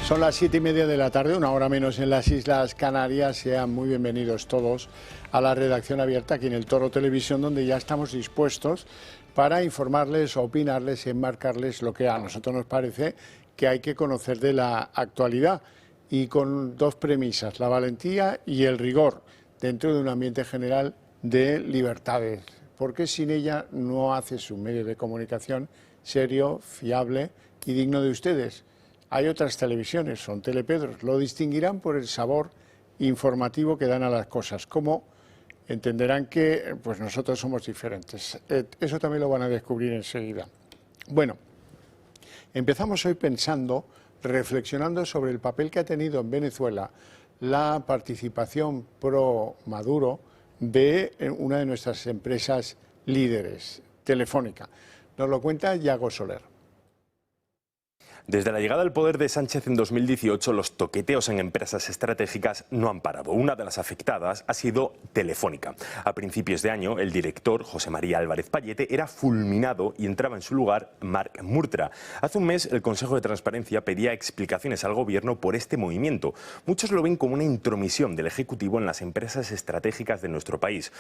Son las 7:30 de la tarde, una hora menos en las Islas Canarias. Sean muy bienvenidos todos a la redacción abierta aquí en el Toro Televisión, donde ya estamos dispuestos para informarles, opinarles, enmarcarles lo que a nosotros nos parece que hay que conocer de la actualidad, y con dos premisas: la valentía y el rigor, dentro de un ambiente general de libertades, porque sin ella no haces un medio de comunicación serio, fiable y digno de ustedes. Hay otras televisiones, son telepedros, lo distinguirán por el sabor informativo que dan a las cosas, como entenderán que pues nosotros somos diferentes. Eso también lo van a descubrir enseguida. Bueno, empezamos hoy reflexionando sobre el papel que ha tenido en Venezuela la participación pro Maduro de una de nuestras empresas líderes, Telefónica. Nos lo cuenta Yago Soler. Desde la llegada al poder de Sánchez en 2018, los toqueteos en empresas estratégicas no han parado. Una de las afectadas ha sido Telefónica. A principios de año, el director, José María Álvarez Payete, era fulminado y entraba en su lugar Marc Murtra. Hace un mes, el Consejo de Transparencia pedía explicaciones al gobierno por este movimiento. Muchos lo ven como una intromisión del Ejecutivo en las empresas estratégicas de nuestro país.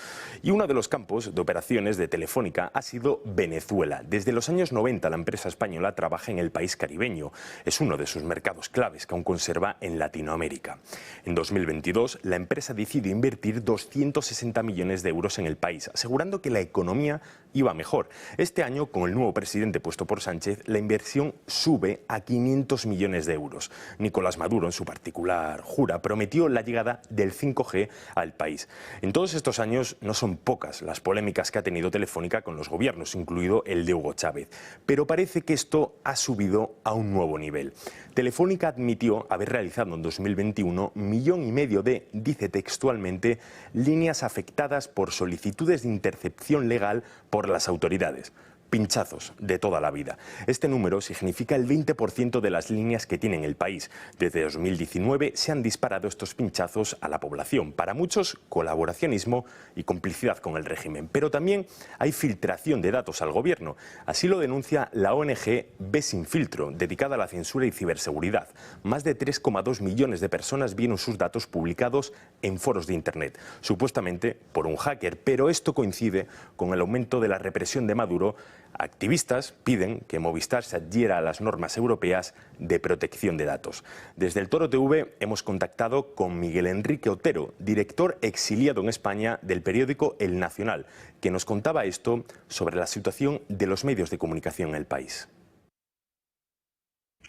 Y uno de los campos de operaciones de Telefónica ha sido Venezuela. Desde los años 90, la empresa española trabaja en el país caribeño. Es uno de sus mercados claves que aún conserva en Latinoamérica. En 2022, la empresa decidió invertir 260 millones de euros en el país, asegurando que la economía iba mejor. Este año, con el nuevo presidente puesto por Sánchez, la inversión sube a 500 millones de euros. Nicolás Maduro, en su particular jura, prometió la llegada del 5G al país. En todos estos años no son pocas las polémicas que ha tenido Telefónica con los gobiernos, incluido el de Hugo Chávez. Pero parece que esto ha subido a un nuevo nivel. Telefónica admitió haber realizado en 2021 1,5 millones de, dice textualmente, líneas afectadas por solicitudes de intercepción legal por las autoridades. Pinchazos de toda la vida. Este número significa el 20% de las líneas que tiene el país. Desde 2019 se han disparado estos pinchazos a la población. Para muchos, colaboracionismo y complicidad con el régimen. Pero también hay filtración de datos al gobierno. Así lo denuncia la ONG Ve Sin Filtro, dedicada a la censura y ciberseguridad. Más de 3,2 millones de personas vieron sus datos publicados en foros de Internet, supuestamente por un hacker. Pero esto coincide con el aumento de la represión de Maduro. Activistas piden que Movistar se adhiera a las normas europeas de protección de datos. Desde el Toro TV hemos contactado con Miguel Enrique Otero, director exiliado en España del periódico El Nacional, que nos contaba esto sobre la situación de los medios de comunicación en el país.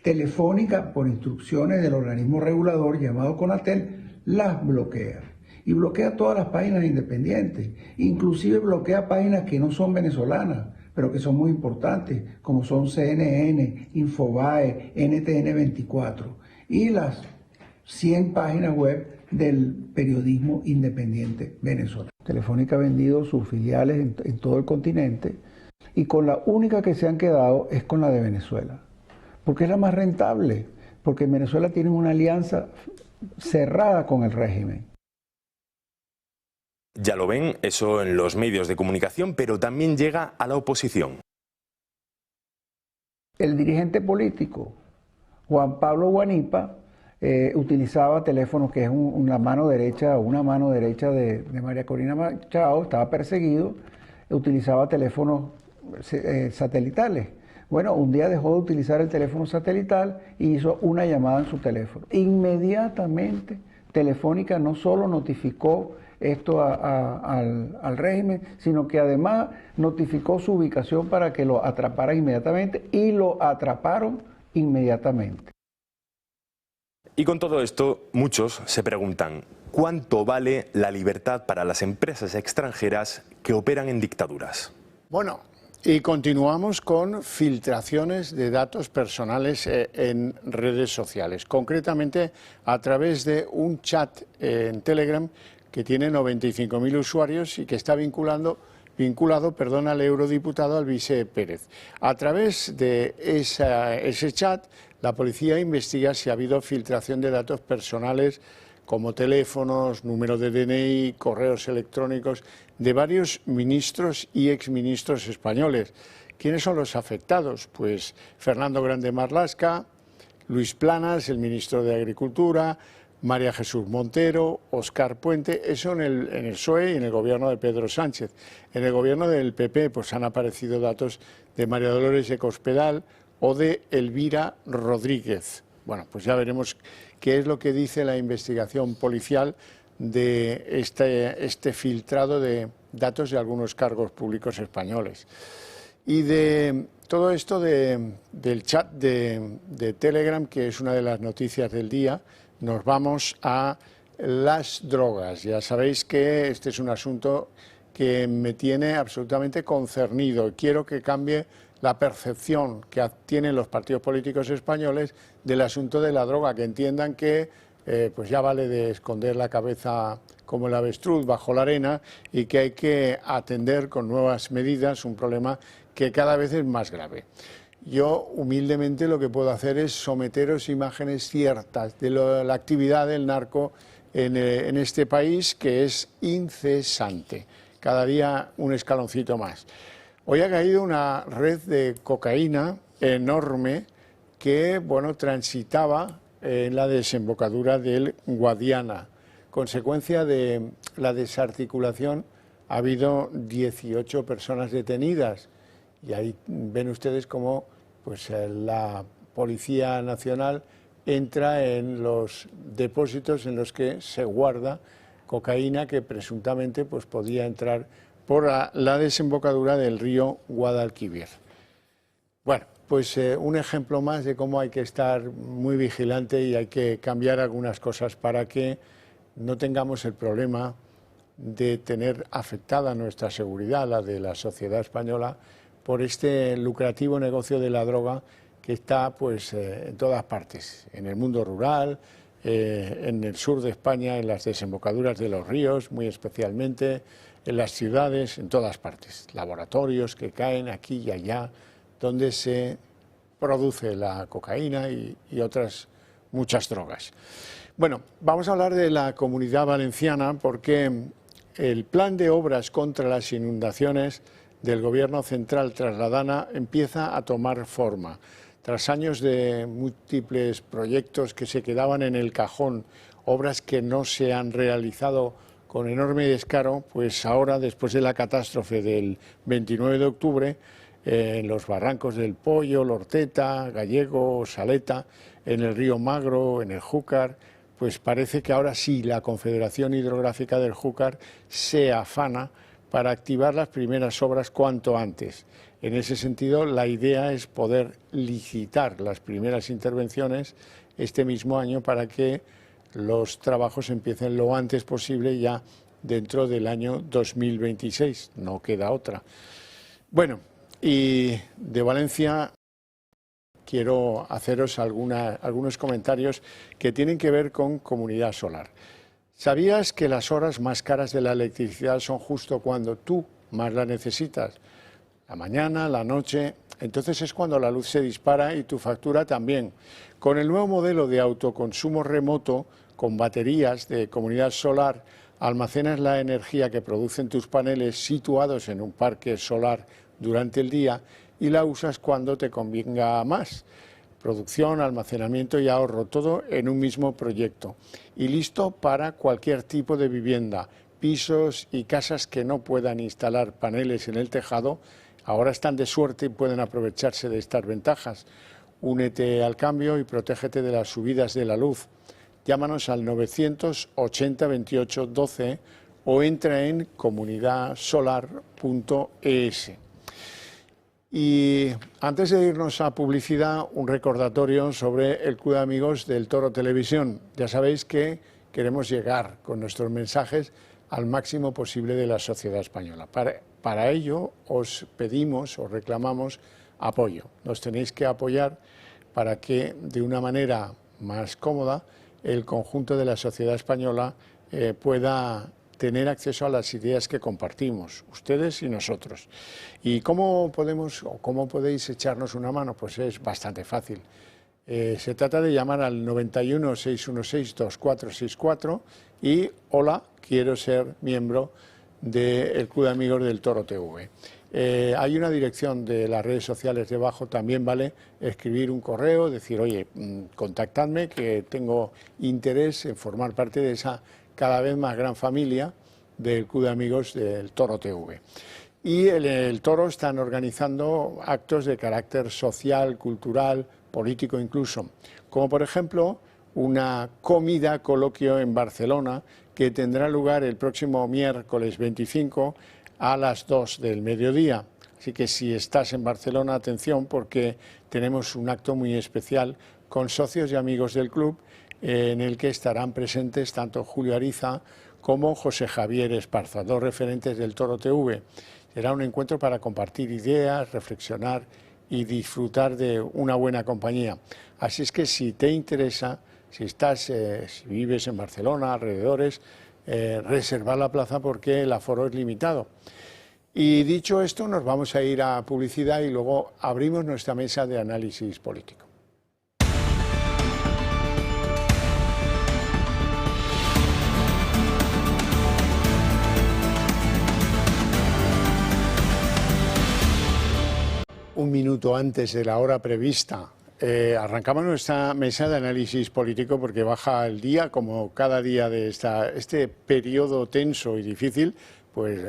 Telefónica, por instrucciones del organismo regulador llamado Conatel, las bloquea. Y bloquea todas las páginas independientes, inclusive bloquea páginas que no son venezolanas, pero que son muy importantes, como son CNN, Infobae, NTN 24 y las 100 páginas web del periodismo independiente venezolano. Telefónica ha vendido sus filiales en todo el continente, y con la única que se han quedado es con la de Venezuela, porque es la más rentable, porque en Venezuela tienen una alianza cerrada con el régimen. Ya lo ven, eso en los medios de comunicación, pero también llega a la oposición. El dirigente político, Juan Pablo Guanipa, utilizaba teléfonos, que es una mano derecha de María Corina Machado, estaba perseguido, utilizaba teléfonos satelitales. Bueno, un día dejó de utilizar el teléfono satelital y hizo una llamada en su teléfono. Inmediatamente, Telefónica no solo notificó esto al régimen, sino que además notificó su ubicación para que lo atrapara inmediatamente, y lo atraparon inmediatamente. Y con todo esto, muchos se preguntan, ¿cuánto vale la libertad para las empresas extranjeras que operan en dictaduras? Bueno, y continuamos con filtraciones de datos personales en redes sociales, concretamente a través de un chat en Telegram que tiene 95.000 usuarios y que está vinculado al eurodiputado Alvise Pérez. A través de ese chat, la policía investiga si ha habido filtración de datos personales como teléfonos, números de DNI, correos electrónicos de varios ministros y exministros españoles. ¿Quiénes son los afectados? Pues Fernando Grande Marlaska, Luis Planas, el ministro de Agricultura, María Jesús Montero, Óscar Puente, eso en el PSOE y en el gobierno de Pedro Sánchez. En el gobierno del PP pues han aparecido datos de María Dolores de Cospedal o de Elvira Rodríguez. Bueno, pues ya veremos qué es lo que dice la investigación policial de este filtrado de datos de algunos cargos públicos españoles. Y de todo esto del chat de Telegram, que es una de las noticias del día, nos vamos a las drogas. Ya sabéis que este es un asunto que me tiene absolutamente concernido. Quiero que cambie la percepción que tienen los partidos políticos españoles del asunto de la droga, que entiendan que pues ya vale de esconder la cabeza como el avestruz bajo la arena y que hay que atender con nuevas medidas un problema que cada vez es más grave. Yo humildemente lo que puedo hacer es someteros imágenes ciertas de la actividad del narco en este país, que es incesante, cada día un escaloncito más. Hoy ha caído una red de cocaína enorme que, bueno, transitaba en la desembocadura del Guadiana. Consecuencia de la desarticulación, ha habido 18 personas detenidas y ahí ven ustedes cómo pues, la Policía Nacional entra en los depósitos en los que se guarda cocaína que presuntamente pues, podía entrar por la desembocadura del río Guadalquivir. Bueno, pues un ejemplo más de cómo hay que estar muy vigilante y hay que cambiar algunas cosas para que no tengamos el problema de tener afectada nuestra seguridad, la de la sociedad española, por este lucrativo negocio de la droga que está pues, en todas partes, en el mundo rural, en el sur de España, en las desembocaduras de los ríos, muy especialmente, en las ciudades, en todas partes, laboratorios que caen aquí y allá, donde se produce la cocaína y otras muchas drogas. Bueno, vamos a hablar de la Comunidad Valenciana porque el plan de obras contra las inundaciones del Gobierno central tras la DANA empieza a tomar forma. Tras años de múltiples proyectos que se quedaban en el cajón, obras que no se han realizado con enorme descaro, pues ahora, después de la catástrofe del 29 de octubre, en los barrancos del Pollo, Lorteta, Gallego, Saleta, en el río Magro, en el Júcar, pues parece que ahora sí la Confederación Hidrográfica del Júcar se afana para activar las primeras obras cuanto antes. En ese sentido, la idea es poder licitar las primeras intervenciones este mismo año para que los trabajos empiecen lo antes posible, ya dentro del año 2026, no queda otra. Bueno, y de Valencia quiero haceros algunos comentarios que tienen que ver con comunidad solar. ¿Sabías que las horas más caras de la electricidad son justo cuando tú más la necesitas? La mañana, la noche, entonces es cuando la luz se dispara y tu factura también. Con el nuevo modelo de autoconsumo remoto, con baterías de comunidad solar, almacenas la energía que producen tus paneles situados en un parque solar durante el día y la usas cuando te convenga más. Producción, almacenamiento y ahorro, todo en un mismo proyecto. Y listo para cualquier tipo de vivienda. Pisos y casas que no puedan instalar paneles en el tejado, ahora están de suerte y pueden aprovecharse de estas ventajas. Únete al cambio y protégete de las subidas de la luz. Llámanos al 980 28 12 o entra en comunidadsolar.es. Y antes de irnos a publicidad, un recordatorio sobre el Club de Amigos del Toro Televisión. Ya sabéis que queremos llegar con nuestros mensajes al máximo posible de la sociedad española. Para ello os pedimos, os reclamamos apoyo. Nos tenéis que apoyar para que de una manera más cómoda el conjunto de la sociedad española pueda tener acceso a las ideas que compartimos, ustedes y nosotros. ¿Y cómo podéis echarnos una mano? Pues es bastante fácil. Se trata de llamar al 91 616 2464 y hola, quiero ser miembro del Club de Amigos del Toro TV. Hay una dirección de las redes sociales debajo, también vale escribir un correo, decir, oye, contactadme, que tengo interés en formar parte de esa cada vez más gran familia del Club de Amigos del Toro TV. Y en el Toro están organizando actos de carácter social, cultural, político incluso, como por ejemplo una comida coloquio en Barcelona que tendrá lugar el próximo miércoles 25 a las 2 del mediodía. Así que si estás en Barcelona, atención, porque tenemos un acto muy especial con socios y amigos del club en el que estarán presentes tanto Julio Ariza como José Javier Esparza, dos referentes del Toro TV. Será un encuentro para compartir ideas, reflexionar y disfrutar de una buena compañía. Así es que si te interesa, si vives en Barcelona, alrededores, reservar la plaza porque el aforo es limitado. Y dicho esto, nos vamos a ir a publicidad y luego abrimos nuestra mesa de análisis político. Un minuto antes de la hora prevista, arrancamos nuestra mesa de análisis político porque baja el día, como cada día de este periodo tenso y difícil, pues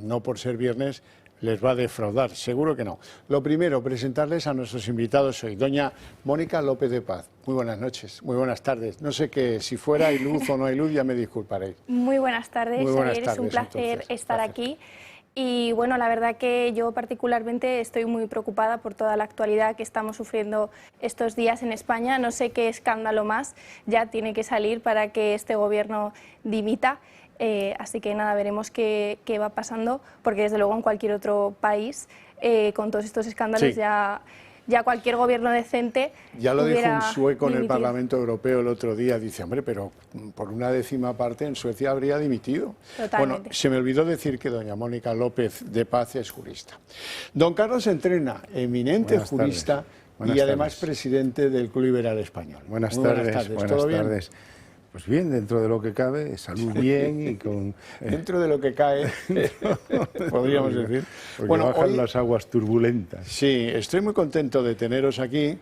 no por ser viernes les va a defraudar, seguro que no. Lo primero, presentarles a nuestros invitados hoy. Doña Mónica López de Paz, muy buenas noches, muy buenas tardes. No sé si fuera hay luz o no hay luz, ya me disculparéis. Muy buenas tardes, muy buenas Xavier, tardes, es un placer entonces, estar aquí. Y bueno, la verdad que yo particularmente estoy muy preocupada por toda la actualidad que estamos sufriendo estos días en España. No sé qué escándalo más ya tiene que salir para que este gobierno dimita. Así que nada, veremos qué va pasando, porque desde luego en cualquier otro país, con todos estos escándalos, sí, ya cualquier gobierno decente ya lo dijo hubiera un sueco en el dimitido. Parlamento Europeo el otro día, dice, hombre, pero por una décima parte en Suecia habría dimitido. Totalmente. Bueno, se me olvidó decir que doña Mónica López de Paz es jurista. Don Carlos Entrena, eminente Buenas jurista tardes. Buenas y además tardes. presidente del Club Liberal Español. Buenas Muy tardes. ¿Todo Buenas bien? tardes. Pues bien, dentro de lo que cabe, salud bien y con... Dentro de lo que cae, podríamos decir. Porque Bueno, bajan hoy, las aguas turbulentas. sí, estoy muy contento de teneros aquí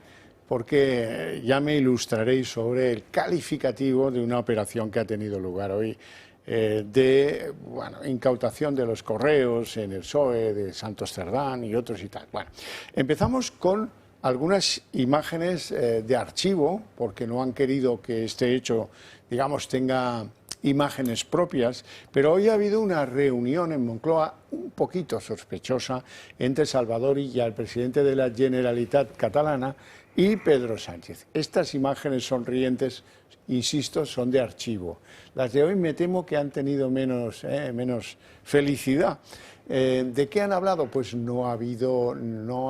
porque ya me ilustraréis sobre el calificativo de una operación que ha tenido lugar hoy de incautación de los correos en el PSOE, de Santos Cerdán y otros y tal. Bueno, empezamos con algunas imágenes de archivo, porque no han querido que este hecho, digamos, tenga imágenes propias, pero hoy ha habido una reunión en Moncloa un poquito sospechosa entre Salvador Illa, el presidente de la Generalitat catalana, y Pedro Sánchez. Estas imágenes sonrientes, insisto, son de archivo. Las de hoy me temo que han tenido menos felicidad. ¿De qué han hablado? Pues no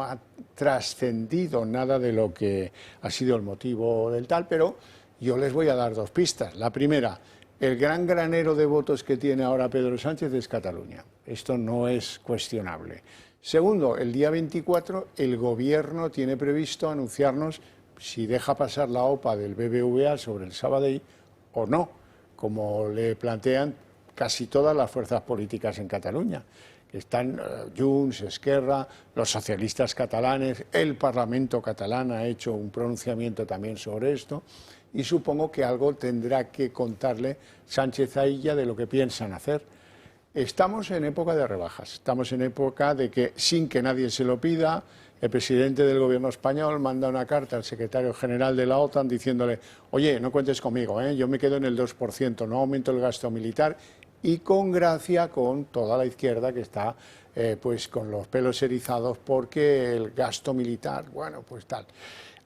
ha trascendido nada de lo que ha sido el motivo del tal, pero yo les voy a dar dos pistas. La primera, el gran granero de votos que tiene ahora Pedro Sánchez es Cataluña. Esto no es cuestionable. Segundo, el día 24 el Gobierno tiene previsto anunciarnos si deja pasar la OPA del BBVA sobre el Sabadell o no, como le plantean casi todas las fuerzas políticas en Cataluña. Están Junts, Esquerra, los socialistas catalanes, el Parlamento catalán ha hecho un pronunciamiento también sobre esto y supongo que algo tendrá que contarle Sánchez a Illa de lo que piensan hacer. Estamos en época de rebajas, estamos en época de que sin que nadie se lo pida, el presidente del gobierno español manda una carta al secretario general de la OTAN diciéndole, oye, no cuentes conmigo, yo me quedo en el 2%, no aumento el gasto militar, y con gracia con toda la izquierda que está pues con los pelos erizados porque el gasto militar, bueno, pues tal.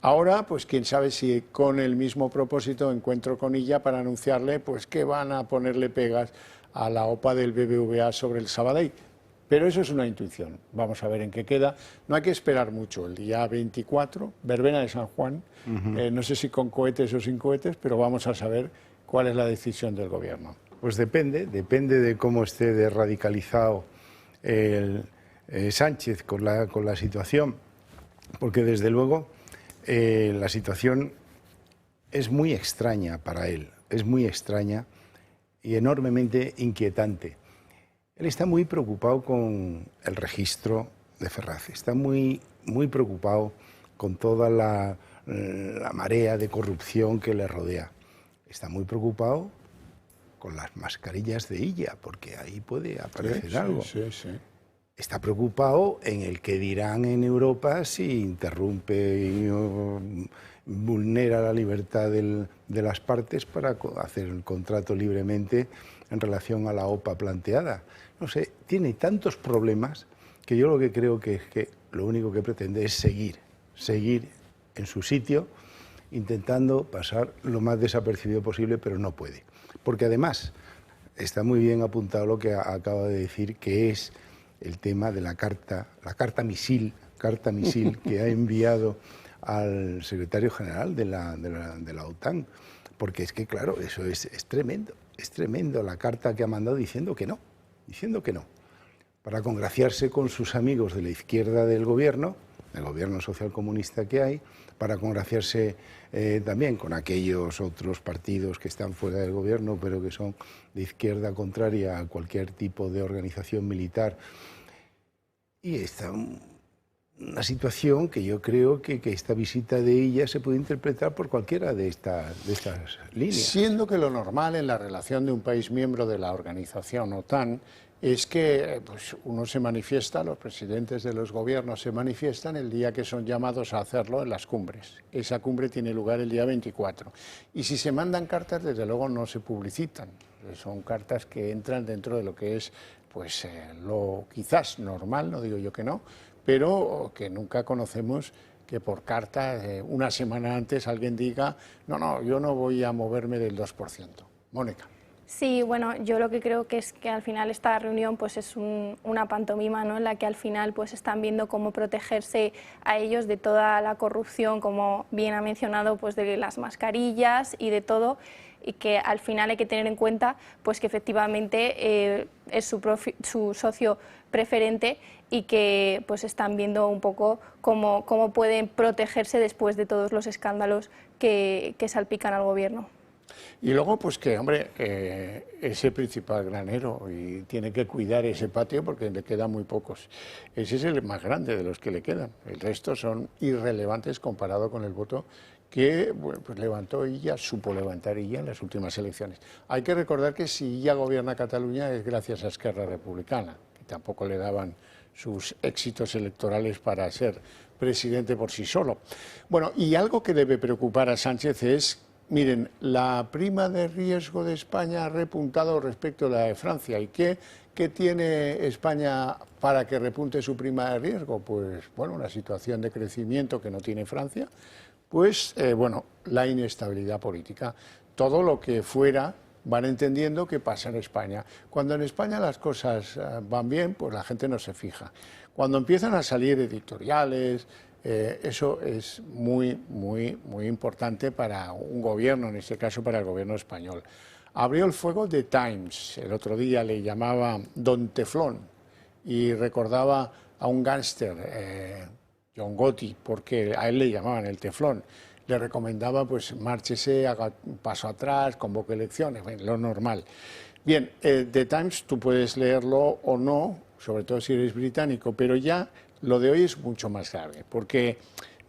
Ahora, pues quién sabe si con el mismo propósito encuentro con ella para anunciarle pues que van a ponerle pegas a la OPA del BBVA sobre el Sabadell. Pero eso es una intuición, vamos a ver en qué queda. No hay que esperar mucho, el día 24, verbena de San Juan, no sé si con cohetes o sin cohetes, pero vamos a saber cuál es la decisión del Gobierno. Pues depende de cómo esté de radicalizado Sánchez con la situación, porque desde luego la situación es muy extraña para él, es muy extraña y enormemente inquietante. Él está muy preocupado con el registro de Ferraz, está muy preocupado con toda la marea de corrupción que le rodea. Está muy preocupado con las mascarillas de Illa, porque ahí puede aparecer algo. Sí. Está preocupado en el que dirán en Europa si interrumpe y vulnera la libertad de las partes para hacer el contrato libremente en relación a la OPA planteada. No sé, tiene tantos problemas que yo lo que creo que es que lo único que pretende es seguir en su sitio, intentando pasar lo más desapercibido posible, pero no puede. Porque además está muy bien apuntado lo que acaba de decir, que es el tema de la carta misil que ha enviado al secretario general de la OTAN. Porque es que, claro, eso es tremendo la carta que ha mandado diciendo que no, para congraciarse con sus amigos de la izquierda del gobierno socialcomunista que hay, para congraciarse también con aquellos otros partidos que están fuera del gobierno, pero que son de izquierda contraria a cualquier tipo de organización militar. Y está una situación que yo creo que esta visita de ella se puede interpretar por cualquiera de estas líneas. Siendo que lo normal en la relación de un país miembro de la organización OTAN es que pues, uno se manifiesta, los presidentes de los gobiernos se manifiestan el día que son llamados a hacerlo en las cumbres. Esa cumbre tiene lugar el día 24. Y si se mandan cartas, desde luego no se publicitan. Son cartas que entran dentro de lo que es pues, lo quizás normal, no digo yo que no, pero que nunca conocemos que por carta, una semana antes, alguien diga no, yo no voy a moverme del 2%. Mónica. Sí, bueno, yo lo que creo que es que al final esta reunión pues es una pantomima, ¿no?, en la que al final pues están viendo cómo protegerse a ellos de toda la corrupción, como bien ha mencionado, pues de las mascarillas y de todo, y que al final hay que tener en cuenta pues que efectivamente es su socio preferente y que pues están viendo un poco cómo pueden protegerse después de todos los escándalos que salpican al gobierno. Y luego, pues que, hombre, ese principal granero y tiene que cuidar ese patio porque le quedan muy pocos. Ese es el más grande de los que le quedan. El resto son irrelevantes comparado con el voto que bueno, pues levantó Illa, supo levantar Illa en las últimas elecciones. Hay que recordar que si Illa gobierna Cataluña es gracias a Esquerra Republicana, que tampoco le daban sus éxitos electorales para ser presidente por sí solo. Bueno, y algo que debe preocupar a Sánchez es, miren, la prima de riesgo de España ha repuntado respecto a la de Francia. ¿Y qué tiene España para que repunte su prima de riesgo? Pues, bueno, una situación de crecimiento que no tiene Francia, pues, bueno, la inestabilidad política. Todo lo que fuera van entendiendo que pasa en España. Cuando en España las cosas van bien, pues la gente no se fija. Cuando empiezan a salir editoriales, eso es muy importante para un gobierno, en este caso para el gobierno español. Abrió el fuego The Times, el otro día le llamaba Don Teflón y recordaba a un gángster, John Gotti, porque a él le llamaban el Teflón. Le recomendaba, pues, márchese, haga un paso atrás, convoque elecciones, bueno, lo normal. Bien, The Times tú puedes leerlo o no, sobre todo si eres británico, pero ya lo de hoy es mucho más grave, porque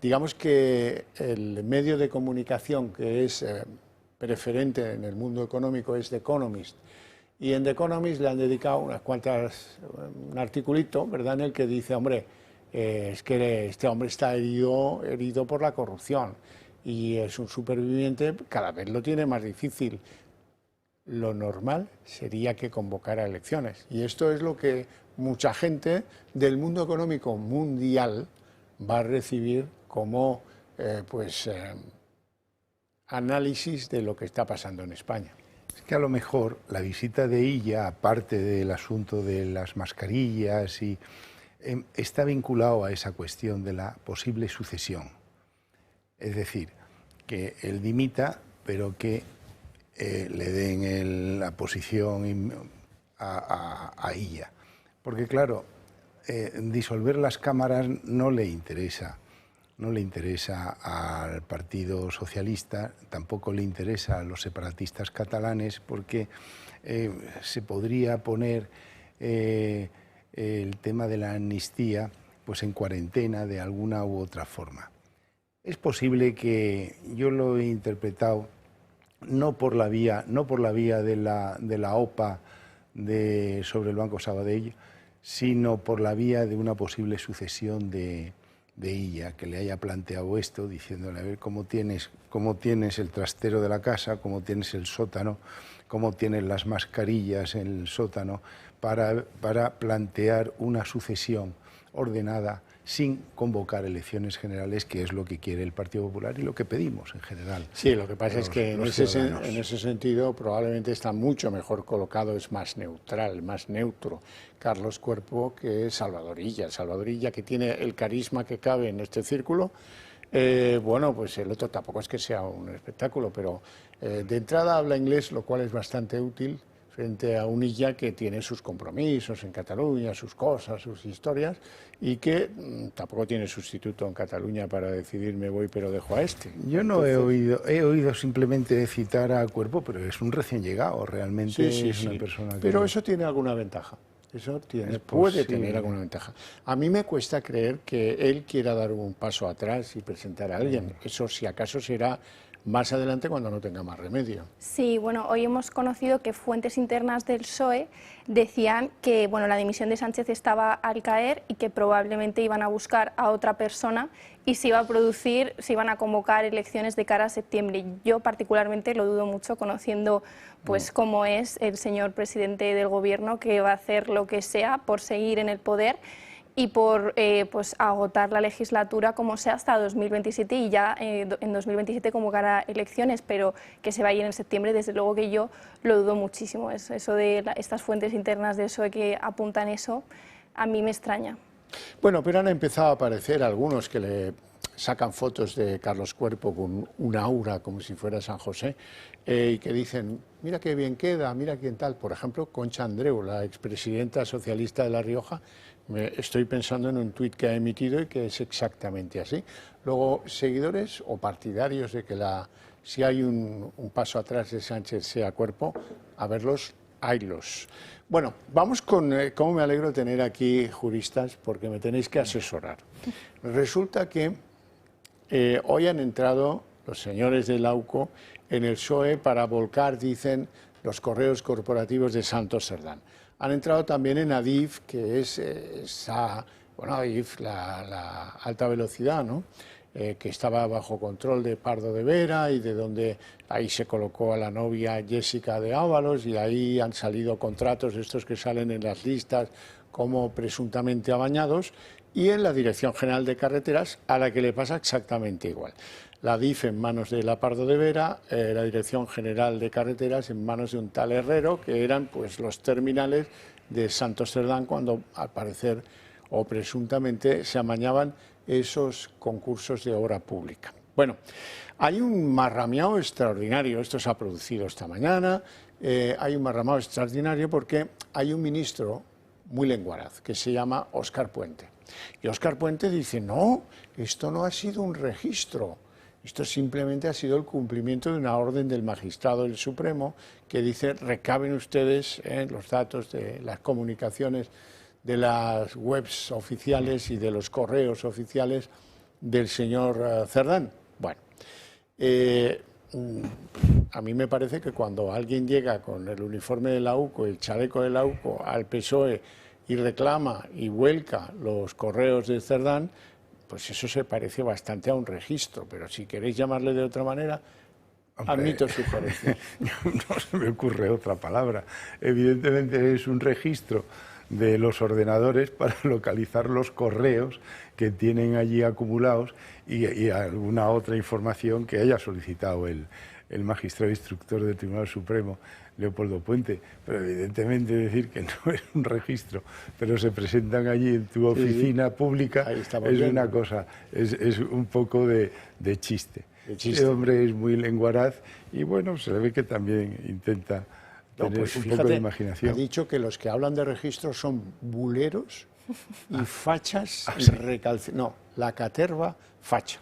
digamos que el medio de comunicación que es preferente en el mundo económico es The Economist, y en The Economist le han dedicado un articulito, ¿verdad?, en el que dice, hombre, es que este hombre está herido por la corrupción y es un superviviente, cada vez lo tiene más difícil. Lo normal sería que convocara elecciones, y esto es lo que mucha gente del mundo económico mundial va a recibir como análisis de lo que está pasando en España. Es que a lo mejor la visita de Illa, aparte del asunto de las mascarillas, está vinculado a esa cuestión de la posible sucesión. Es decir, que él dimita, pero que le den la posición a Illa. Porque claro, disolver las cámaras no le interesa al Partido Socialista, tampoco le interesa a los separatistas catalanes, porque se podría poner el tema de la amnistía pues en cuarentena de alguna u otra forma. Es posible que yo lo he interpretado no por la vía de la OPA sobre el Banco Sabadell, sino por la vía de una posible sucesión de ella, que le haya planteado esto, diciéndole, a ver, cómo tienes el trastero de la casa, cómo tienes el sótano, cómo tienes las mascarillas en el sótano, para plantear una sucesión ordenada sin convocar elecciones generales, que es lo que quiere el Partido Popular y lo que pedimos en general. Sí, lo que pasa es que en ese sentido probablemente está mucho mejor colocado, es más neutral, más neutro Carlos Cuerpo que Salvador Illa. Salvador Illa, que tiene el carisma que cabe en este círculo. Bueno, pues el otro tampoco es que sea un espectáculo, pero de entrada habla inglés, lo cual es bastante útil frente a un Illa que tiene sus compromisos en Cataluña, sus cosas, sus historias, y que tampoco tiene sustituto en Cataluña para decidir me voy pero dejo a este. Yo no he oído simplemente citar a Cuerpo, pero es un recién llegado, realmente es una persona que... Pero eso tiene alguna ventaja. Puede tener alguna ventaja. A mí me cuesta creer que él quiera dar un paso atrás y presentar a alguien. Eso, si acaso, será más adelante cuando no tenga más remedio. Sí, bueno, hoy hemos conocido que fuentes internas del PSOE decían que bueno, la dimisión de Sánchez estaba al caer y que probablemente iban a buscar a otra persona y se iban a convocar elecciones de cara a septiembre. Yo particularmente lo dudo mucho, conociendo pues cómo es el señor presidente del gobierno, que va a hacer lo que sea por seguir en el poder y por pues agotar la legislatura como sea hasta 2027 y ya en 2027 convocará elecciones, pero que se vaya en septiembre, desde luego que yo lo dudo muchísimo. Eso de estas fuentes internas de PSOE que apuntan eso, a mí me extraña. Bueno, pero han empezado a aparecer algunos que le sacan fotos de Carlos Cuerpo con un aura como si fuera San José y que dicen, mira qué bien queda, mira quién tal. Por ejemplo, Concha Andreu, la expresidenta socialista de La Rioja, estoy pensando en un tuit que ha emitido y que es exactamente así. Luego, seguidores o partidarios de que si hay un paso atrás de Sánchez sea Cuerpo, a verlos, haylos. Bueno, vamos con cómo me alegro de tener aquí juristas, porque me tenéis que asesorar. Resulta que hoy han entrado los señores del AUCO en el PSOE para volcar, dicen, los correos corporativos de Santos Cerdán. Han entrado también en Adif, que es Adif, la alta velocidad, ¿no? Que estaba bajo control de Pardo de Vera y de donde ahí se colocó a la novia Jessica de Ábalos, y ahí han salido contratos estos que salen en las listas como presuntamente amañados, y en la Dirección General de Carreteras, a la que le pasa exactamente igual. La DIF en manos de la Pardo de Vera, la Dirección General de Carreteras en manos de un tal Herrero, que eran pues los terminales de Santos Cerdán cuando al parecer o presuntamente se amañaban esos concursos de obra pública. Bueno, hay un marrameado extraordinario, esto se ha producido esta mañana, hay un marrameado extraordinario porque hay un ministro muy lenguaraz que se llama Óscar Puente. Y Óscar Puente dice, no, esto no ha sido un registro, esto simplemente ha sido el cumplimiento de una orden del magistrado del Supremo que dice, recaben ustedes los datos de las comunicaciones de las webs oficiales y de los correos oficiales del señor Cerdán. Bueno, a mí me parece que cuando alguien llega con el uniforme de la UCO, el chaleco de la UCO al PSOE y reclama y vuelca los correos de Cerdán, pues eso se parece bastante a un registro, pero si queréis llamarle de otra manera, admito sugerencias. No se me ocurre otra palabra. Evidentemente es un registro de los ordenadores para localizar los correos que tienen allí acumulados y alguna otra información que haya solicitado el magistrado instructor del Tribunal Supremo, Leopoldo Puente. Pero evidentemente decir que no es un registro, pero se presentan allí en tu oficina pública, es una cosa, es un poco de chiste. Este hombre es muy lenguaraz y bueno, se le ve que también intenta tener un poco de imaginación. Ha dicho que los que hablan de registros son buleros y fachas recalcitrantes. No, la caterva facha.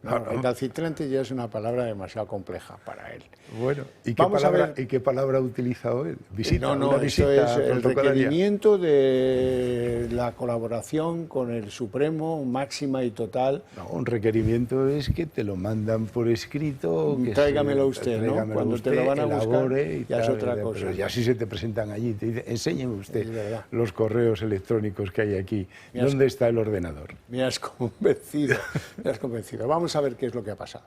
No, recalcitrante ya es una palabra demasiado compleja para él. Bueno, ¿y qué palabra ha utilizado él? Visita, No, eso es el requerimiento de la colaboración con el Supremo máxima y total. No, un requerimiento es que te lo mandan por escrito. Que tráigamelo usted, ¿no? Cuando usted, te lo van a buscar, ya es otra cosa. Pero ya si se te presentan allí, te dicen, enséñeme usted los correos electrónicos que hay aquí. ¿Dónde está el ordenador? Me has convencido, me has convencido. Vamos a ver qué es lo que ha pasado.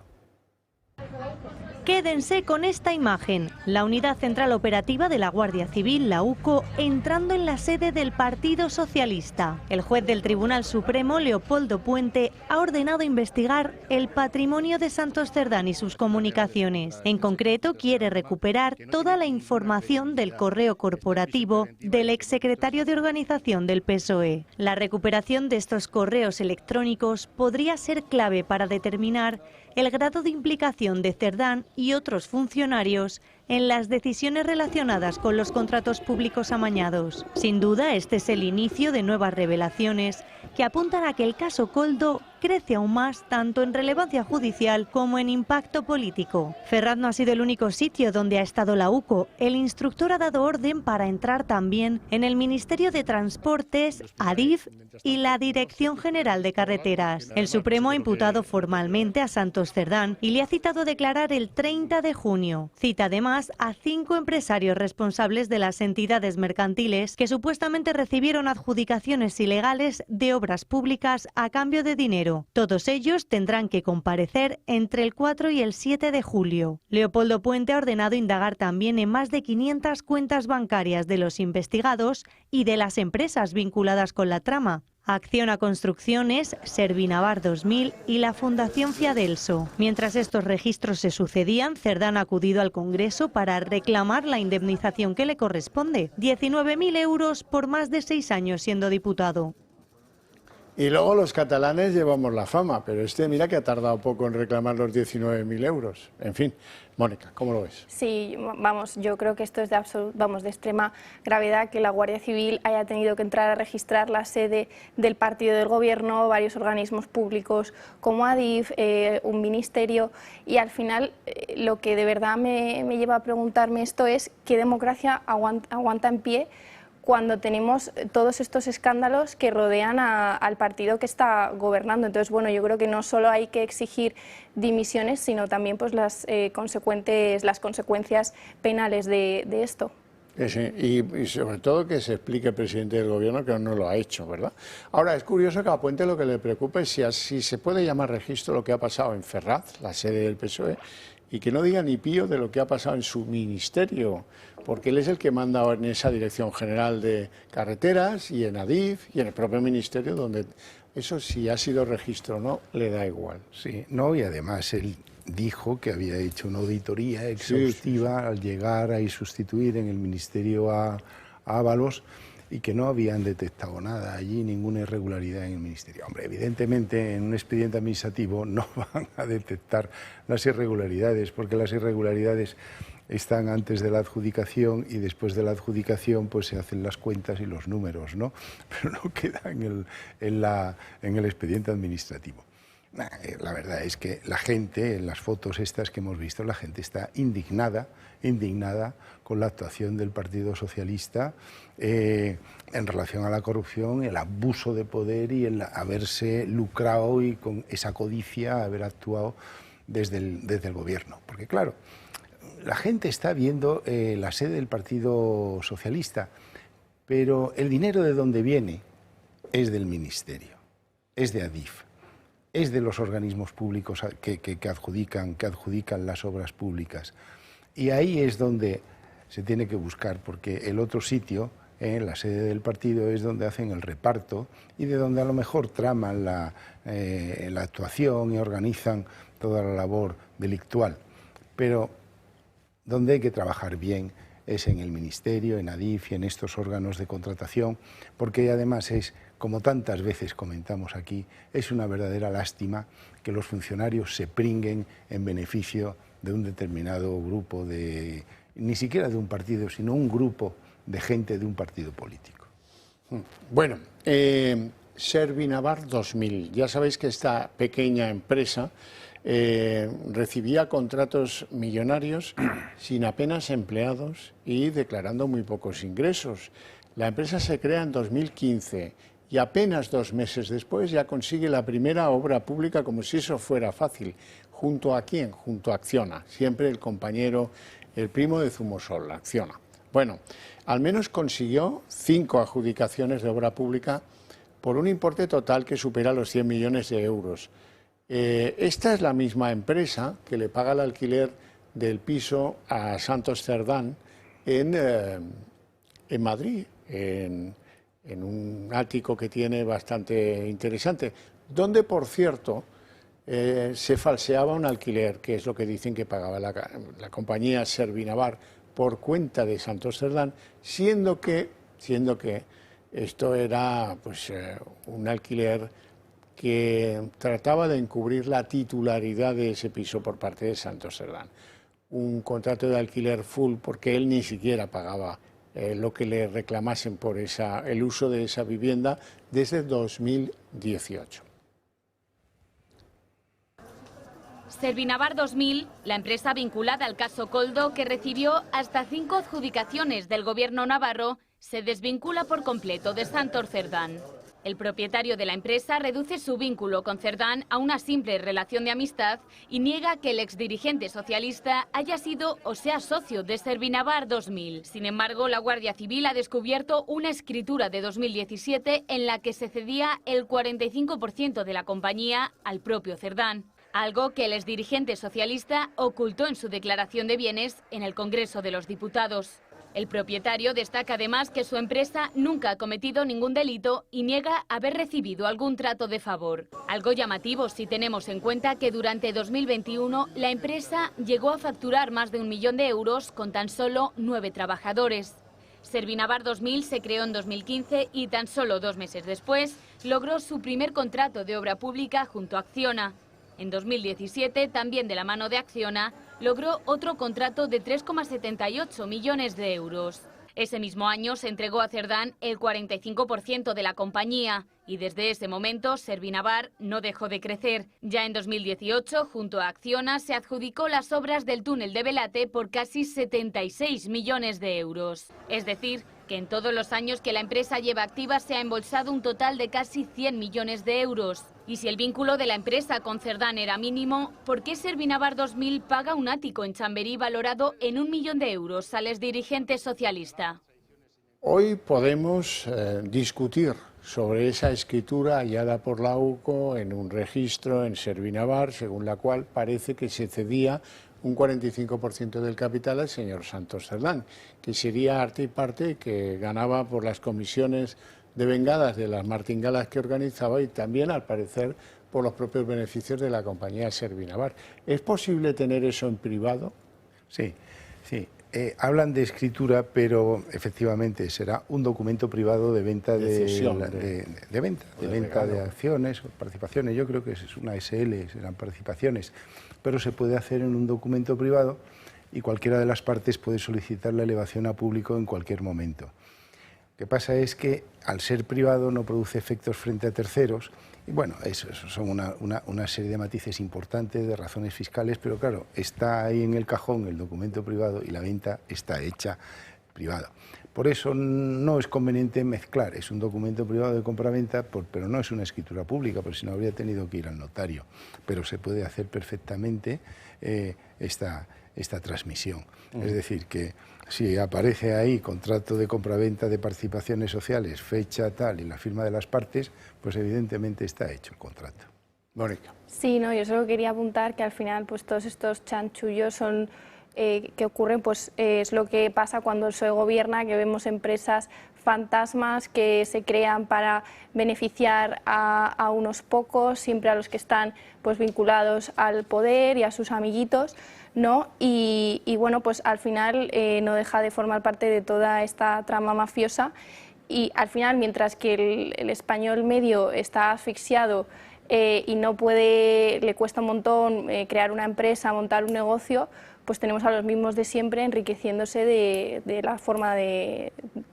Quédense con esta imagen, la Unidad Central Operativa de la Guardia Civil, la UCO, entrando en la sede del Partido Socialista. El juez del Tribunal Supremo, Leopoldo Puente, ha ordenado investigar el patrimonio de Santos Cerdán y sus comunicaciones. En concreto, quiere recuperar toda la información del correo corporativo del exsecretario de Organización del PSOE. La recuperación de estos correos electrónicos podría ser clave para determinar el grado de implicación de Cerdán y otros funcionarios en las decisiones relacionadas con los contratos públicos amañados. Sin duda, este es el inicio de nuevas revelaciones que apuntan a que el caso Koldo crece aún más tanto en relevancia judicial como en impacto político. Ferraz no ha sido el único sitio donde ha estado la UCO. El instructor ha dado orden para entrar también en el Ministerio de Transportes, Adif y la Dirección General de Carreteras. El Supremo ha imputado formalmente a Santos Cerdán y le ha citado a declarar el 30 de junio. Cita además a 5 empresarios responsables de las entidades mercantiles que supuestamente recibieron adjudicaciones ilegales de obras públicas a cambio de dinero. Todos ellos tendrán que comparecer entre el 4 y el 7 de julio. Leopoldo Puente ha ordenado indagar también en más de 500 cuentas bancarias de los investigados y de las empresas vinculadas con la trama. Acciona Construcciones, Servinavar 2000 y la Fundación Fiadelso. Mientras estos registros se sucedían, Cerdán ha acudido al Congreso para reclamar la indemnización que le corresponde, 19.000 euros por más de 6 años siendo diputado. Y luego los catalanes llevamos la fama, pero mira que ha tardado poco en reclamar los 19.000 euros. En fin, Mónica, ¿cómo lo ves? Sí, vamos, yo creo que esto es de extrema gravedad, que la Guardia Civil haya tenido que entrar a registrar la sede del partido del gobierno, varios organismos públicos como Adif, un ministerio, y al final lo que de verdad me lleva a preguntarme esto es ¿qué democracia aguanta en pie cuando tenemos todos estos escándalos que rodean al partido que está gobernando? Entonces, bueno, yo creo que no solo hay que exigir dimisiones, sino también pues las consecuencias penales de esto. Sí, y sobre todo que se explique el presidente del gobierno que no lo ha hecho, ¿verdad? Ahora, es curioso que a Puente lo que le preocupa es si se puede llamar registro lo que ha pasado en Ferraz, la sede del PSOE, y que no diga ni pío de lo que ha pasado en su ministerio, porque él es el que manda en esa Dirección General de Carreteras y en Adif y en el propio ministerio, donde eso si ha sido registro o no, le da igual. Sí, no, y además él dijo que había hecho una auditoría exhaustiva al llegar y sustituir en el ministerio a Ábalos y que no habían detectado nada allí, ninguna irregularidad en el ministerio. Hombre, evidentemente en un expediente administrativo no van a detectar las irregularidades, porque las irregularidades están antes de la adjudicación y después de la adjudicación pues se hacen las cuentas y los números, ¿no? Pero no queda en el expediente administrativo. La verdad es que la gente, en las fotos estas que hemos visto, la gente está indignada con la actuación del Partido Socialista en relación a la corrupción, el abuso de poder y el haberse lucrado y con esa codicia haber actuado desde el gobierno. Porque claro, la gente está viendo la sede del Partido Socialista, pero el dinero de dónde viene es del Ministerio, es de Adif, es de los organismos públicos que adjudican las obras públicas. Y ahí es donde se tiene que buscar, porque el otro sitio, la sede del partido, es donde hacen el reparto y de donde a lo mejor traman la actuación y organizan toda la labor delictual. Pero donde hay que trabajar bien es en el Ministerio, en Adif y en estos órganos de contratación, porque además es, como tantas veces comentamos aquí, es una verdadera lástima que los funcionarios se pringuen en beneficio de un determinado grupo, ni siquiera de un partido, sino un grupo de gente de un partido político. Bueno, Servinavar 2000. Ya sabéis que esta pequeña empresa recibía contratos millonarios sin apenas empleados y declarando muy pocos ingresos. La empresa se crea en 2015 y apenas 2 meses después ya consigue la primera obra pública, como si eso fuera fácil. ¿Junto a quién? Junto a Acciona, siempre el compañero, el primo de Zumosol, Acciona. Bueno, al menos consiguió 5 adjudicaciones de obra pública por un importe total que supera los 100 millones de euros. Esta es la misma empresa que le paga el alquiler del piso a Santos Cerdán en Madrid, en un ático que tiene bastante interesante, donde, por cierto, se falseaba un alquiler, que es lo que dicen que pagaba la compañía Servinavar por cuenta de Santos Cerdán, siendo que esto era pues, un alquiler que trataba de encubrir la titularidad de ese piso por parte de Santos Cerdán. Un contrato de alquiler full porque él ni siquiera pagaba lo que le reclamasen por el uso de esa vivienda desde 2018. Servinavar 2000, la empresa vinculada al caso Koldo, que recibió hasta 5 adjudicaciones del gobierno navarro, se desvincula por completo de Santos Cerdán. El propietario de la empresa reduce su vínculo con Cerdán a una simple relación de amistad y niega que el exdirigente socialista haya sido o sea socio de Servinavar 2000. Sin embargo, la Guardia Civil ha descubierto una escritura de 2017 en la que se cedía el 45% de la compañía al propio Cerdán, algo que el exdirigente socialista ocultó en su declaración de bienes en el Congreso de los Diputados. El propietario destaca además que su empresa nunca ha cometido ningún delito y niega haber recibido algún trato de favor. Algo llamativo si tenemos en cuenta que durante 2021 la empresa llegó a facturar más de 1 millón de euros con tan solo 9 trabajadores. Servinavar 2000 se creó en 2015 y tan solo 2 meses después logró su primer contrato de obra pública junto a Acciona. En 2017, también de la mano de Acciona, logró otro contrato de 3,78 millones de euros. Ese mismo año se entregó a Cerdán el 45% de la compañía y desde ese momento Servinavar no dejó de crecer. Ya en 2018, junto a Acciona, se adjudicó las obras del túnel de Belate por casi 76 millones de euros. Es decir, que en todos los años que la empresa lleva activa se ha embolsado un total de casi 100 millones de euros. Y si el vínculo de la empresa con Cerdán era mínimo, ¿por qué Servinavar 2000 paga un ático en Chamberí valorado en 1 millón de euros al exdirigente socialista? Hoy podemos discutir sobre esa escritura hallada por la UCO en un registro en Servinavar, según la cual parece que se cedía un 45% del capital al señor Santos Cerdán, que sería arte y parte, que ganaba por las comisiones de vengadas de las martingalas que organizaba y también, al parecer, por los propios beneficios de la compañía Servinavar. ¿Es posible tener eso en privado? Sí, sí. Hablan de escritura, pero efectivamente será un documento privado de venta de acciones o participaciones. Yo creo que es una SL, serán participaciones, pero se puede hacer en un documento privado y cualquiera de las partes puede solicitar la elevación a público en cualquier momento. Lo que pasa es que al ser privado no produce efectos frente a terceros y bueno, eso son una serie de matices importantes, de razones fiscales, pero claro, está ahí en el cajón el documento privado y la venta está hecha privada. Por eso no es conveniente mezclar, es un documento privado de compraventa, pero no es una escritura pública, porque si no habría tenido que ir al notario, pero se puede hacer perfectamente esta transmisión. Es decir, que si aparece ahí contrato de compraventa de participaciones sociales, fecha tal y la firma de las partes, pues evidentemente está hecho el contrato. Mónica. Sí, no, yo solo quería apuntar que al final pues todos estos chanchullos son que ocurren, pues es lo que pasa cuando el PSOE gobierna, que vemos empresas fantasmas que se crean para beneficiar a unos pocos, siempre a los que están pues vinculados al poder y a sus amiguitos, ¿no? Y bueno, pues al final no deja de formar parte de toda esta trama mafiosa y al final, mientras que el español medio está asfixiado y no puede, le cuesta un montón crear una empresa, montar un negocio, pues tenemos a los mismos de siempre enriqueciéndose de la forma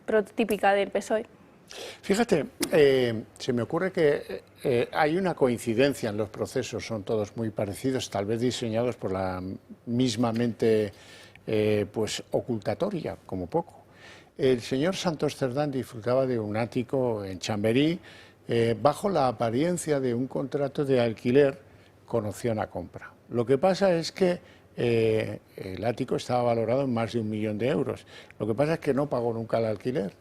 prototípica del PSOE. Fíjate, se me ocurre que hay una coincidencia en los procesos, son todos muy parecidos, tal vez diseñados por la misma mente pues ocultatoria, como poco. El señor Santos Cerdán disfrutaba de un ático en Chamberí bajo la apariencia de un contrato de alquiler con opción a compra. Lo que pasa es que el ático estaba valorado en más de 1 millón de euros. Lo que pasa es que no pagó nunca el alquiler,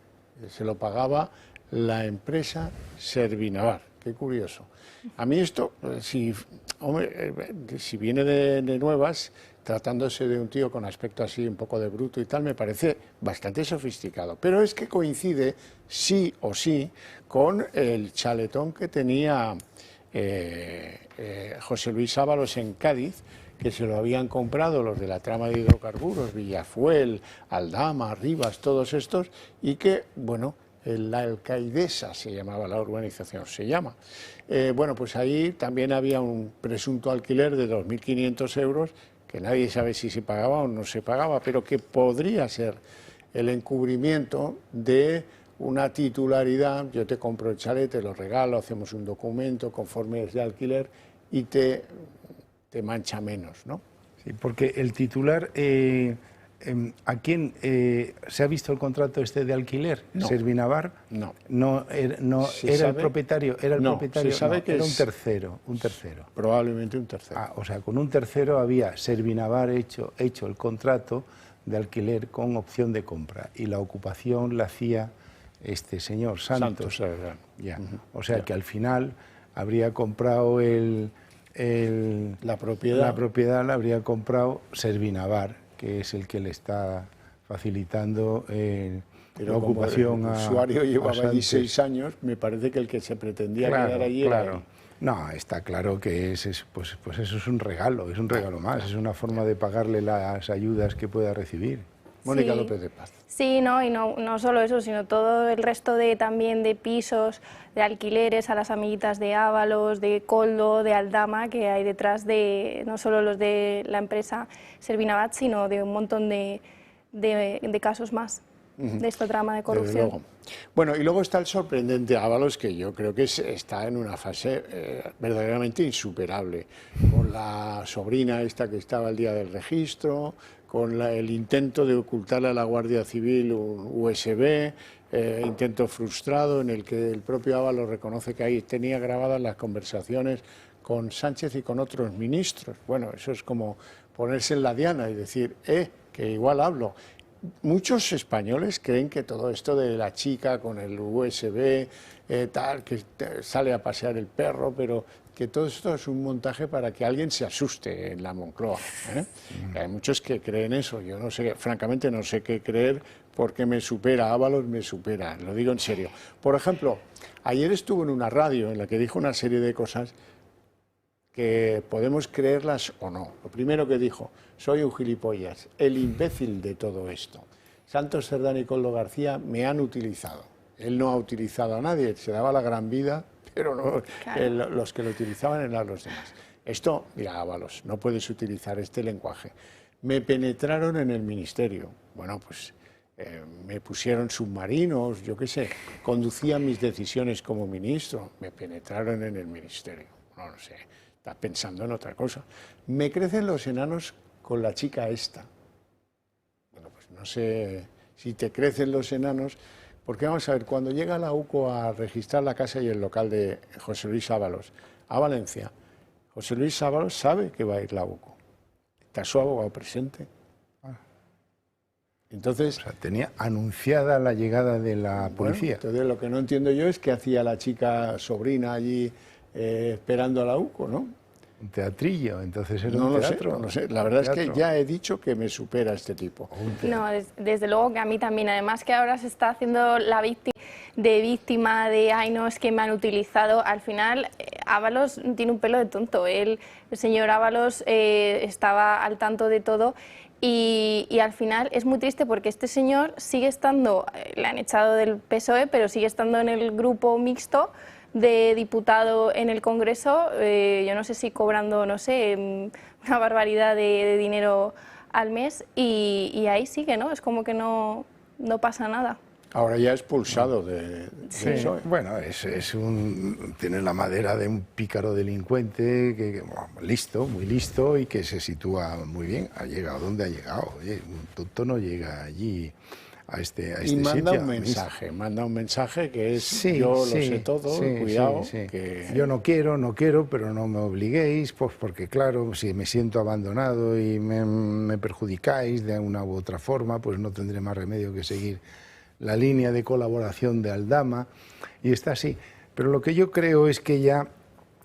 se lo pagaba la empresa Servinavar. Qué curioso. A mí esto, si viene de nuevas, tratándose de un tío con aspecto así un poco de bruto y tal, me parece bastante sofisticado. Pero es que coincide sí o sí con el chaletón que tenía José Luis Ábalos en Cádiz, que se lo habían comprado los de la trama de hidrocarburos, Villafuel, Aldama, Rivas, todos estos, y que, bueno, la Alcaidesa se llamaba la urbanización, se llama. Bueno, pues ahí también había un presunto alquiler de 2.500 euros, que nadie sabe si se pagaba o no se pagaba, pero que podría ser el encubrimiento de una titularidad. Yo te compro el chalet, te lo regalo, hacemos un documento conforme es de alquiler y te mancha menos, ¿no? Sí, porque el titular, ¿a quién se ha visto el contrato este de alquiler? No. ¿Servinavar? No. No era el propietario, Se sabe que era es un tercero. Probablemente un tercero. O sea, con un tercero había Servinavar hecho el contrato de alquiler con opción de compra y la ocupación la hacía este señor Santos. Ya. O sea que al final habría comprado la propiedad la habría comprado Servinavar, que es el que le está facilitando la ocupación a... El usuario llevaba allí 6 años, me parece que el que se pretendía quedar allí era él. No, está claro que pues eso es un regalo más, es una forma de pagarle las ayudas que pueda recibir. Mónica Sí. López de Paz. Sí, no, y no solo eso, sino todo el resto también de pisos, de alquileres a las amiguitas de Ábalos, de Coldo, de Aldama, que hay detrás de no solo los de la empresa Servinavat, sino de un montón de casos más de esta trama de corrupción. Bueno, y luego está el sorprendente Ábalos, que yo creo que está en una fase verdaderamente insuperable, con la sobrina esta que estaba el día del registro, con el intento de ocultarle a la Guardia Civil un USB, intento frustrado en el que el propio Ábalos reconoce que ahí tenía grabadas las conversaciones con Sánchez y con otros ministros. Bueno, eso es como ponerse en la diana y decir, que igual hablo. Muchos españoles creen que todo esto de la chica con el USB, que sale a pasear el perro, pero que todo esto es un montaje para que alguien se asuste en la Moncloa. Hay muchos que creen eso, yo no sé, francamente no sé qué creer, porque me supera, Ábalos me supera, lo digo en serio. Por ejemplo, ayer estuvo en una radio en la que dijo una serie de cosas que podemos creerlas o no. Lo primero que dijo, soy un gilipollas, el imbécil de todo esto. Santos Cerdán y Koldo García me han utilizado. Él no ha utilizado a nadie, se daba la gran vida, pero no, claro. Los que lo utilizaban eran los demás. Esto, mira, Ábalos, no puedes utilizar este lenguaje. Me penetraron en el ministerio. Bueno, pues me pusieron submarinos, yo qué sé, conducían mis decisiones como ministro, me penetraron en el ministerio. No sé. Está pensando en otra cosa. Me crecen los enanos con la chica esta. Bueno, pues no sé si te crecen los enanos, porque vamos a ver, cuando llega la UCO a registrar la casa y el local de José Luis Ábalos a Valencia, José Luis Ábalos sabe que va a ir la UCO. Está su abogado presente. Entonces, o sea, tenía anunciada la llegada de la policía. Entonces lo que no entiendo yo es qué hacía la chica sobrina allí esperando a la UCO, ¿no? Un teatrillo, entonces era un teatro. No lo sé, la verdad es que ya he dicho que me supera este tipo. No, desde luego que a mí también, además que ahora se está haciendo la víctima de, ay no, es que me han utilizado. Al final, Ábalos tiene un pelo de tonto, el señor Ábalos estaba al tanto de todo. Y al final es muy triste porque este señor sigue estando, le han echado del PSOE, pero sigue estando en el grupo mixto de diputado en el Congreso, yo no sé si cobrando, no sé, una barbaridad de dinero al mes y ahí sigue, ¿no? Es como que no pasa nada. Ahora ya expulsado del PSOE. Bueno, tiene la madera de un pícaro delincuente listo, muy listo, y que se sitúa muy bien. Ha llegado donde ha llegado. Oye, un tonto no llega allí a este y manda sitio. Manda un mensaje que es yo lo sé todo, cuidado. Que... Yo no quiero, pero no me obliguéis, pues porque claro, si me siento abandonado y me perjudicáis de una u otra forma, pues no tendré más remedio que seguir la línea de colaboración de Aldama, y está así. Pero lo que yo creo es que ya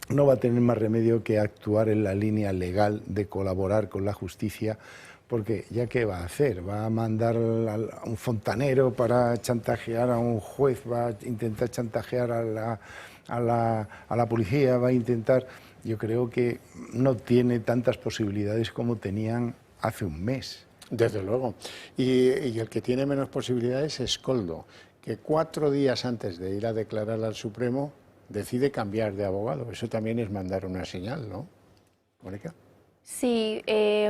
no va a tener más remedio que actuar en la línea legal de colaborar con la justicia, porque ya qué va a hacer, va a mandar a un fontanero para chantajear a un juez, va a intentar chantajear a la policía, va a intentar... Yo creo que no tiene tantas posibilidades como tenían hace un mes. Desde luego. Y el que tiene menos posibilidades es Koldo, que 4 días antes de ir a declarar al Supremo decide cambiar de abogado. Eso también es mandar una señal, ¿no, Mónica? Sí,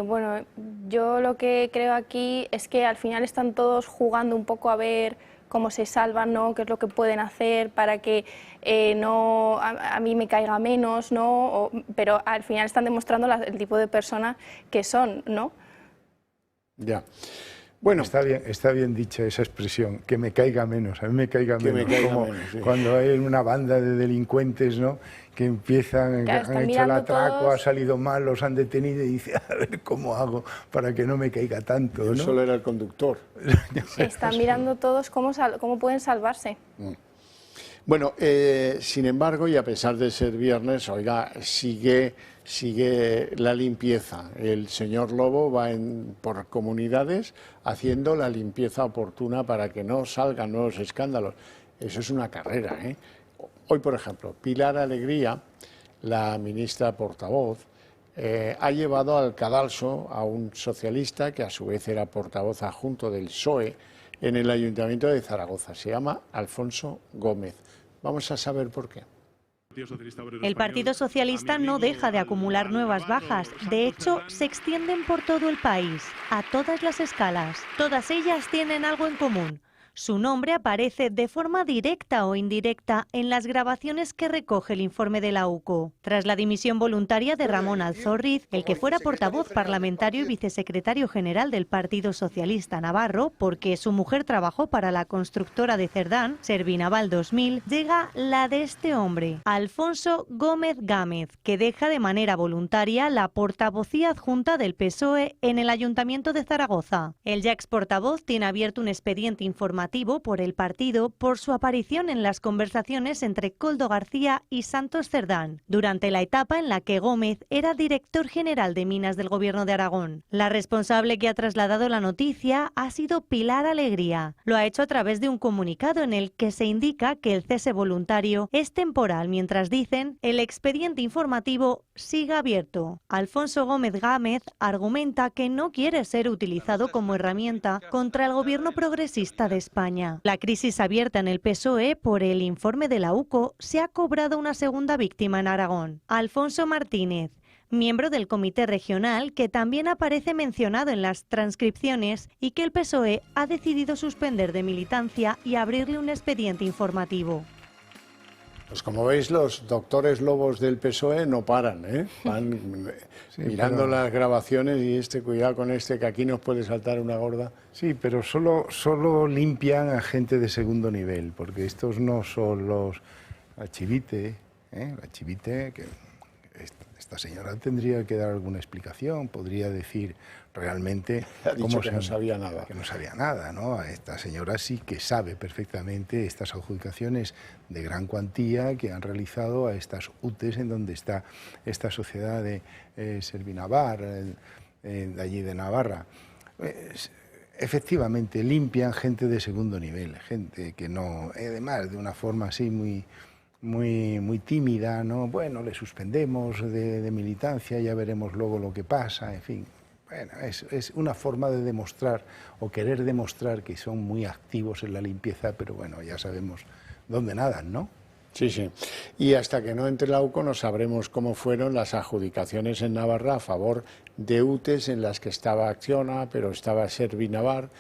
bueno, yo lo que creo aquí es que al final están todos jugando un poco a ver cómo se salvan, ¿no? Qué es lo que pueden hacer para que no a mí me caiga menos, ¿no? Pero al final están demostrando el tipo de persona que son, ¿no? Ya. Bueno, está bien dicha esa expresión, que me caiga menos, a mí me caiga menos, como sí. Cuando hay una banda de delincuentes, ¿no?, que empiezan, claro, han hecho el atraco, todos... ha salido mal, los han detenido y dice, a ver cómo hago para que no me caiga tanto, ¿no? Yo solo era el conductor. Están mirando todos cómo pueden salvarse. Bueno, sin embargo, y a pesar de ser viernes, oiga, sigue la limpieza. El señor Lobo va por comunidades haciendo la limpieza oportuna para que no salgan nuevos escándalos. Eso es una carrera, ¿eh? Hoy, por ejemplo, Pilar Alegría, la ministra portavoz, ha llevado al cadalso a un socialista que a su vez era portavoz adjunto del PSOE en el Ayuntamiento de Zaragoza. Se llama Alfonso Gómez. Vamos a saber por qué. El Partido Socialista no deja de acumular nuevas bajas. De hecho, se extienden por todo el país, a todas las escalas. Todas ellas tienen algo en común. Su nombre aparece de forma directa o indirecta en las grabaciones que recoge el informe de la UCO. Tras la dimisión voluntaria de Ramón Alzorriz, el que fuera portavoz parlamentario y vicesecretario general del Partido Socialista Navarro, porque su mujer trabajó para la constructora de Cerdán, Servinaval 2000, llega la de este hombre, Alfonso Gómez Gámez, que deja de manera voluntaria la portavocía adjunta del PSOE en el Ayuntamiento de Zaragoza. El ya ex portavoz tiene abierto un expediente informativo por el partido por su aparición en las conversaciones entre Koldo García y Santos Cerdán, durante la etapa en la que Gómez era director general de Minas del Gobierno de Aragón. La responsable que ha trasladado la noticia ha sido Pilar Alegría. Lo ha hecho a través de un comunicado en el que se indica que el cese voluntario es temporal, mientras dicen el expediente informativo sigue abierto. Alfonso Gómez Gámez argumenta que no quiere ser utilizado como herramienta contra el gobierno progresista de España. La crisis abierta en el PSOE por el informe de la UCO se ha cobrado una segunda víctima en Aragón, Alfonso Martínez, miembro del comité regional que también aparece mencionado en las transcripciones y que el PSOE ha decidido suspender de militancia y abrirle un expediente informativo. Pues como veis, los doctores lobos del PSOE no paran, ¿eh? Van mirando las grabaciones y cuidado con que aquí nos puede saltar una gorda. Sí, pero solo limpian a gente de segundo nivel, porque estos no son los Chivite, la Chivite, que esta señora tendría que dar alguna explicación, podría decir realmente ha dicho que no sabía nada. Que no sabía nada, ¿no? Esta señora sí que sabe perfectamente estas adjudicaciones de gran cuantía que han realizado a estas UTEs en donde está esta sociedad de Servinavar, de allí de Navarra. Efectivamente, limpian gente de segundo nivel, gente que no, además de una forma así muy tímida, ¿no? Bueno, le suspendemos de militancia, ya veremos luego lo que pasa, en fin. Bueno, es una forma de demostrar o querer demostrar que son muy activos en la limpieza, pero bueno, ya sabemos dónde nadan, ¿no? Sí, sí. Y hasta que no entre la UCO no sabremos cómo fueron las adjudicaciones en Navarra a favor de UTEs en las que estaba Acciona, pero estaba Servinavar,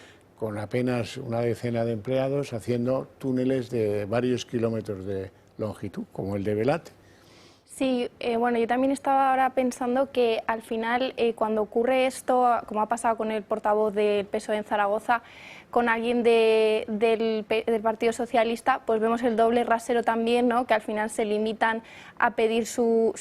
con apenas una decena de empleados haciendo túneles de varios kilómetros de longitud, como el de Velate. Sí, bueno, yo también estaba ahora pensando que al final cuando ocurre esto, como ha pasado con el portavoz del PSOE en Zaragoza, con alguien del Partido Socialista, pues vemos el doble rasero también, ¿no? Que al final se limitan a pedir su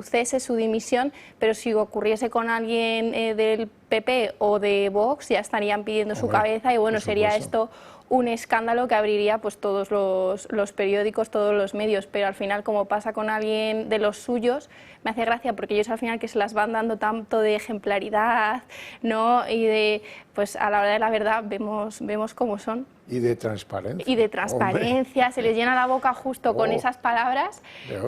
cese, su dimisión, pero si ocurriese con alguien del PP o de Vox ya estarían pidiendo su cabeza y bueno, sería esto un escándalo que abriría pues todos los periódicos, todos los medios, pero al final como pasa con alguien de los suyos, me hace gracia porque ellos al final que se las van dando tanto de ejemplaridad, ¿no? Y de, pues a la hora de la verdad vemos cómo son. Y de transparencia. Y de transparencia, hombre. Se les llena la boca justo con esas palabras,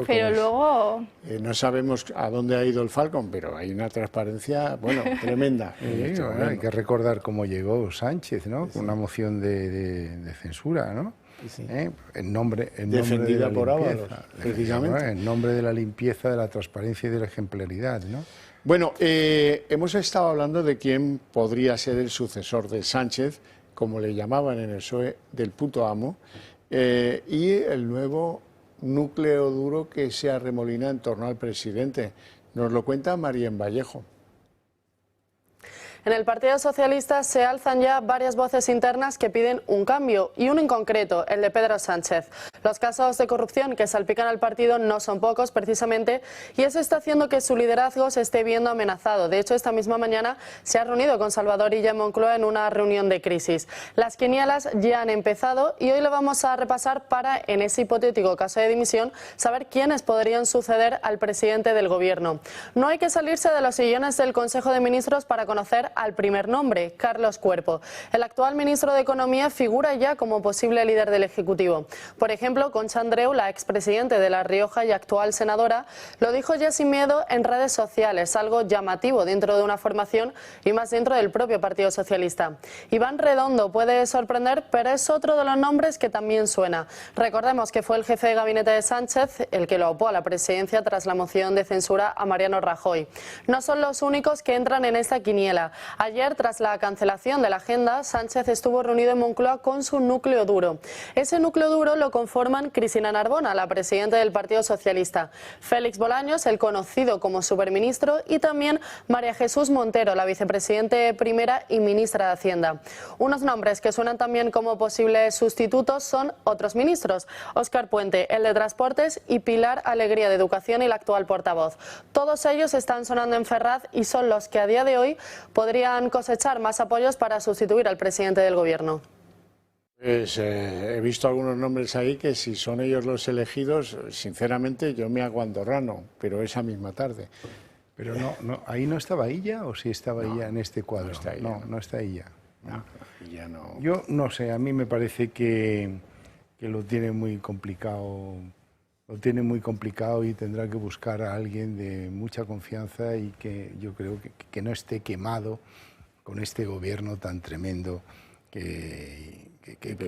pero luego... no sabemos a dónde ha ido el Falcon, pero hay una transparencia, bueno, tremenda. Sí, bueno, hay que recordar cómo llegó Sánchez, ¿no? Con una moción de censura, ¿no? Sí. En nombre defendida de por la limpieza, Ábalos, precisamente. En nombre de la limpieza, de la transparencia y de la ejemplaridad, ¿no? Bueno, hemos estado hablando de quién podría ser el sucesor de Sánchez, como le llamaban en el PSOE, del puto amo, y el nuevo núcleo duro que se arremolina en torno al presidente. Nos lo cuenta Marien Vallejo. En el Partido Socialista se alzan ya varias voces internas que piden un cambio, y uno en concreto, el de Pedro Sánchez. Los casos de corrupción que salpican al partido no son pocos, precisamente, y eso está haciendo que su liderazgo se esté viendo amenazado. De hecho, esta misma mañana se ha reunido con Salvador Illa Moncloa en una reunión de crisis. Las quinielas ya han empezado y hoy lo vamos a repasar para, en ese hipotético caso de dimisión, saber quiénes podrían suceder al presidente del Gobierno. No hay que salirse de los sillones del Consejo de Ministros para conocer al primer nombre, Carlos Cuerpo. El actual ministro de Economía figura ya como posible líder del Ejecutivo. Por ejemplo, Concha Andreu, la expresidente de La Rioja y actual senadora, lo dijo ya sin miedo en redes sociales, algo llamativo dentro de una formación y más dentro del propio Partido Socialista. Iván Redondo puede sorprender, pero es otro de los nombres que también suena. Recordemos que fue el jefe de gabinete de Sánchez el que lo opó a la presidencia tras la moción de censura a Mariano Rajoy. No son los únicos que entran en esta quiniela. Ayer, tras la cancelación de la agenda, Sánchez estuvo reunido en Moncloa con su núcleo duro. Ese núcleo duro lo conforman Cristina Narbona, la presidenta del Partido Socialista, Félix Bolaños, el conocido como superministro, y también María Jesús Montero, la vicepresidente primera y ministra de Hacienda. Unos nombres que suenan también como posibles sustitutos son otros ministros, Óscar Puente, el de Transportes, y Pilar Alegría de Educación y la actual portavoz. Todos ellos están sonando en Ferraz y son los que a día de hoy podrían cosechar más apoyos para sustituir al presidente del Gobierno. Pues, he visto algunos nombres ahí que si son ellos los elegidos, sinceramente yo me hago andorrano, pero esa misma tarde. Pero ¿ahí no estaba ella o sí estaba ella en este cuadro? No está ella. No está ella. Ya no. Yo no sé, a mí me parece que lo tiene muy complicado. Lo tiene muy complicado y tendrá que buscar a alguien de mucha confianza y que yo creo que no esté quemado con este gobierno tan tremendo que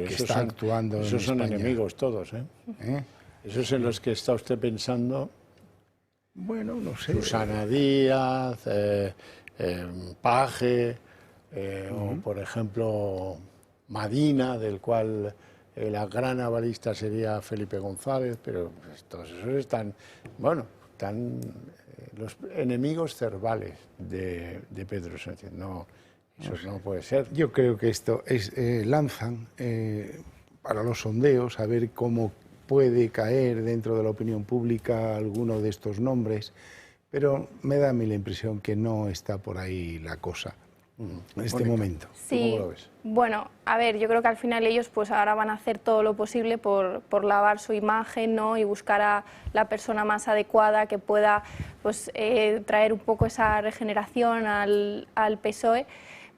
está actuando en España. Esos son enemigos todos, ¿eh? Esos en los que está usted pensando. Bueno, no sé. Susana Díaz, Paje, o por ejemplo Madina, del cual la gran avalista sería Felipe González, pero pues, todos esos están, los enemigos cervales de Pedro Sánchez. No, eso no puede ser. Yo creo que esto lanzan para los sondeos a ver cómo puede caer dentro de la opinión pública alguno de estos nombres, pero me da a mí la impresión que no está por ahí la cosa. En este momento. Sí, ¿Cómo lo ves? Bueno, a ver, yo creo que al final ellos pues ahora van a hacer todo lo posible por lavar su imagen, ¿no? Y buscar a la persona más adecuada que pueda pues traer un poco esa regeneración al PSOE,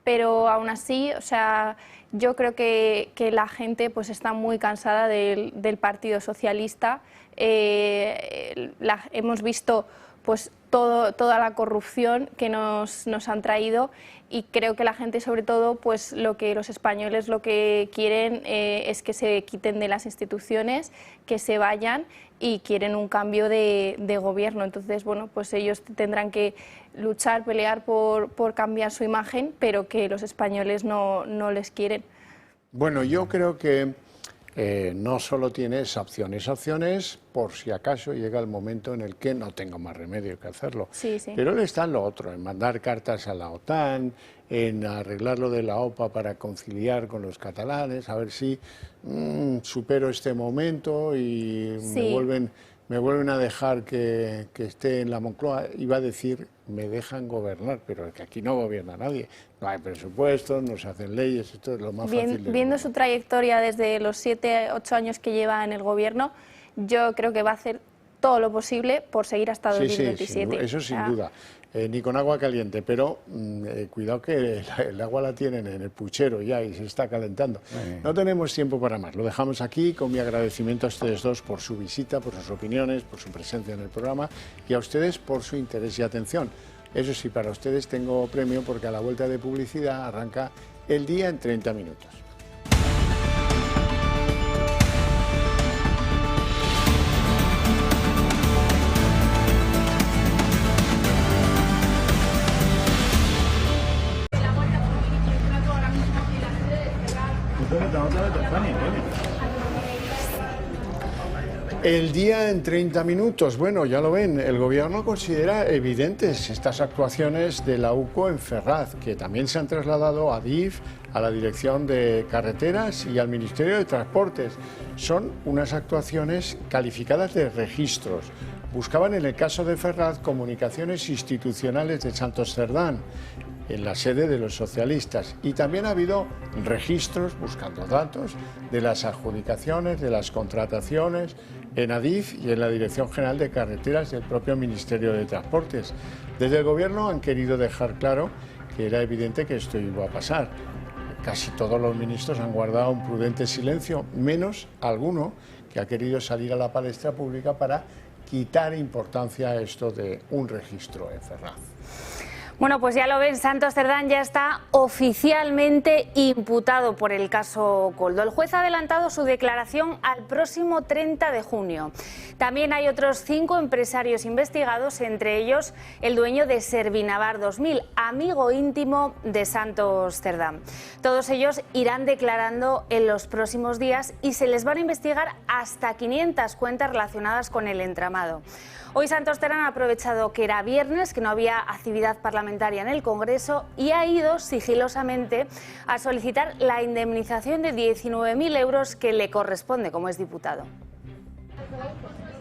pero aún así, o sea, yo creo que la gente pues está muy cansada del Partido Socialista. Hemos visto pues toda la corrupción que nos han traído y creo que la gente sobre todo pues los españoles lo que quieren es que se quiten de las instituciones, que se vayan y quieren un cambio de gobierno. Entonces, bueno, pues ellos tendrán que luchar, pelear por cambiar su imagen, pero que los españoles no les quieren. Bueno, yo creo que no solo tiene esa opción es por si acaso llega el momento en el que no tenga más remedio que hacerlo. Sí, sí. Pero él está en lo otro, en mandar cartas a la OTAN, en arreglar lo de la OPA para conciliar con los catalanes, a ver si supero este momento y Sí. me vuelven a dejar que esté en la Moncloa. Iba a decir, me dejan gobernar, pero que aquí no gobierna nadie. No hay presupuestos, no se hacen leyes, esto es lo más fácil del Viendo mundo. su trayectoria desde los 7, 8 años que lleva en el gobierno, yo creo que va a hacer todo lo posible por seguir hasta 2027. Sí, eso sin duda. Ni con agua caliente, pero cuidado que el agua la tienen en el puchero ya y se está calentando. No tenemos tiempo para más. Lo dejamos aquí con mi agradecimiento a ustedes dos por su visita, por sus opiniones, por su presencia en el programa y a ustedes por su interés y atención. Eso sí, para ustedes tengo premio porque a la vuelta de publicidad arranca El Día en 30 minutos. El Día en 30 minutos. Bueno, ya lo ven, el Gobierno considera evidentes estas actuaciones de la UCO en Ferraz, que también se han trasladado a Adif, a la Dirección de Carreteras y al Ministerio de Transportes. Son unas actuaciones calificadas de registros. Buscaban en el caso de Ferraz comunicaciones institucionales de Santos Cerdán, en la sede de los socialistas, y también ha habido registros buscando datos de las adjudicaciones, de las contrataciones en Adif y en la Dirección General de Carreteras del propio Ministerio de Transportes. Desde el Gobierno han querido dejar claro que era evidente que esto iba a pasar. Casi todos los ministros han guardado un prudente silencio, menos alguno que ha querido salir a la palestra pública para quitar importancia a esto de un registro en Ferraz. Bueno, pues ya lo ven, Santos Cerdán ya está oficialmente imputado por el caso Koldo. El juez ha adelantado su declaración al próximo 30 de junio. También hay otros 5 empresarios investigados, entre ellos el dueño de Servinavar 2000, amigo íntimo de Santos Cerdán. Todos ellos irán declarando en los próximos días y se les van a investigar hasta 500 cuentas relacionadas con el entramado. Hoy Santos Cerdán ha aprovechado que era viernes, que no había actividad parlamentaria en el Congreso y ha ido sigilosamente a solicitar la indemnización de 19.000 euros que le corresponde como es diputado.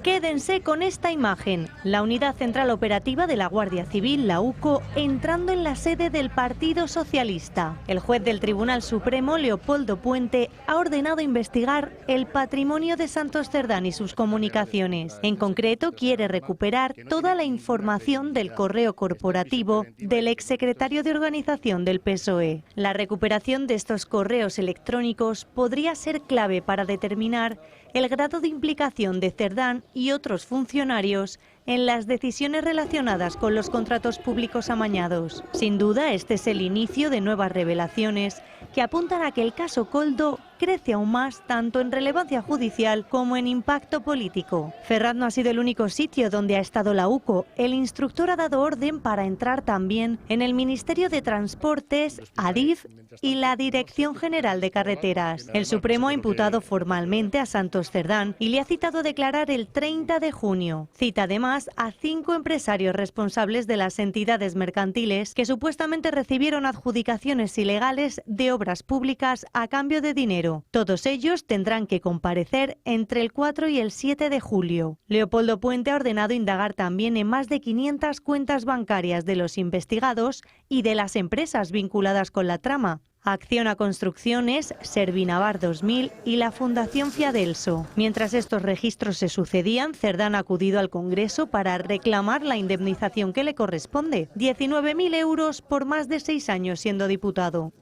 Quédense con esta imagen, la Unidad Central Operativa de la Guardia Civil, la UCO, entrando en la sede del Partido Socialista. El juez del Tribunal Supremo, Leopoldo Puente, ha ordenado investigar el patrimonio de Santos Cerdán y sus comunicaciones. En concreto, quiere recuperar toda la información del correo corporativo del exsecretario de Organización del PSOE. La recuperación de estos correos electrónicos podría ser clave para determinar el grado de implicación de Cerdán y otros funcionarios en las decisiones relacionadas con los contratos públicos amañados. Sin duda, este es el inicio de nuevas revelaciones que apuntan a que el caso Koldo crece aún más tanto en relevancia judicial como en impacto político. Ferraz no ha sido el único sitio donde ha estado la UCO. El instructor ha dado orden para entrar también en el Ministerio de Transportes, Adif y la Dirección General de Carreteras. El Supremo ha imputado formalmente a Santos Cerdán y le ha citado a declarar el 30 de junio. Cita además a 5 empresarios responsables de las entidades mercantiles que supuestamente recibieron adjudicaciones ilegales de obras públicas a cambio de dinero. Todos ellos tendrán que comparecer entre el 4 y el 7 de julio. Leopoldo Puente ha ordenado indagar también en más de 500 cuentas bancarias de los investigados y de las empresas vinculadas con la trama. Acciona Construcciones, Servinavar 2000 y la Fundación Fiadelso. Mientras estos registros se sucedían, Cerdán ha acudido al Congreso para reclamar la indemnización que le corresponde, 19.000 euros por más de 6 años siendo diputado.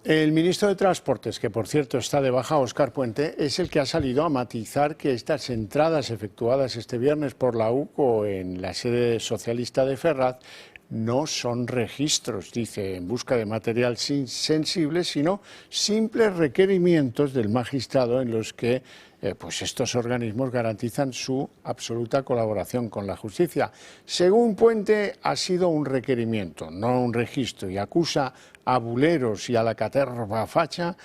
El ministro de Transportes, que por cierto está de baja, Óscar Puente, es el que ha salido a matizar que estas entradas efectuadas este viernes por la UCO en la sede socialista de Ferraz no son registros, dice, en busca de material sensible, sino simples requerimientos del magistrado en los que pues estos organismos garantizan su absoluta colaboración con la justicia. Según Puente, ha sido un requerimiento, no un registro, y acusa a buleros y a la caterva facha